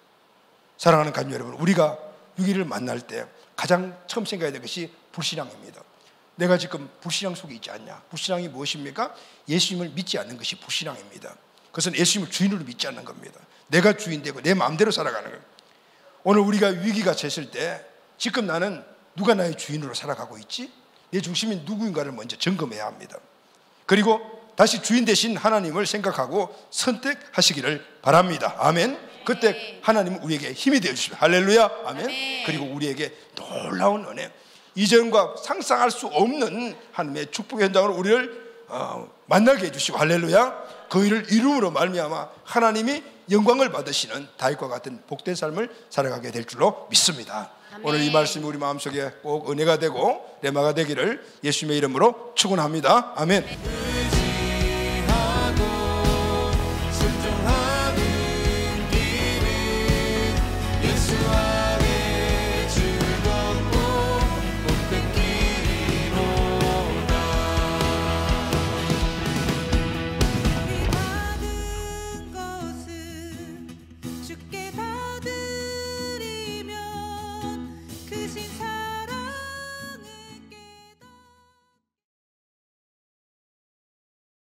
Speaker 1: 사랑하는 가족 여러분, 우리가 위기를 만날 때 가장 처음 생각해야 될 것이 불신앙입니다. 내가 지금 불신앙 속에 있지 않냐? 불신앙이 무엇입니까? 예수님을 믿지 않는 것이 불신앙입니다. 그것은 예수님을 주인으로 믿지 않는 겁니다. 내가 주인 되고 내 마음대로 살아가는 거예요. 오늘 우리가 위기가 쳤을 때 지금 나는 누가 나의 주인으로 살아가고 있지? 내 중심이 누구인가를 먼저 점검해야 합니다. 그리고 다시 주인 되신 하나님을 생각하고 선택하시기를 바랍니다. 아멘. 그때 하나님은 우리에게 힘이 되어주십니다. 할렐루야. 아멘. 그리고 우리에게 놀라운 은혜, 이전과 상상할 수 없는 하나님의 축복의 현장으로 우리를 만나게 해주시고, 할렐루야. 그 일을 이름으로 말미암아 하나님이 영광을 받으시는 다윗과 같은 복된 삶을 살아가게 될 줄로 믿습니다. 아멘. 오늘 이 말씀이 우리 마음속에 꼭 은혜가 되고 레마가 되기를 예수님의 이름으로 축원합니다. 아멘.
Speaker 3: 주께 받으리면 그 신사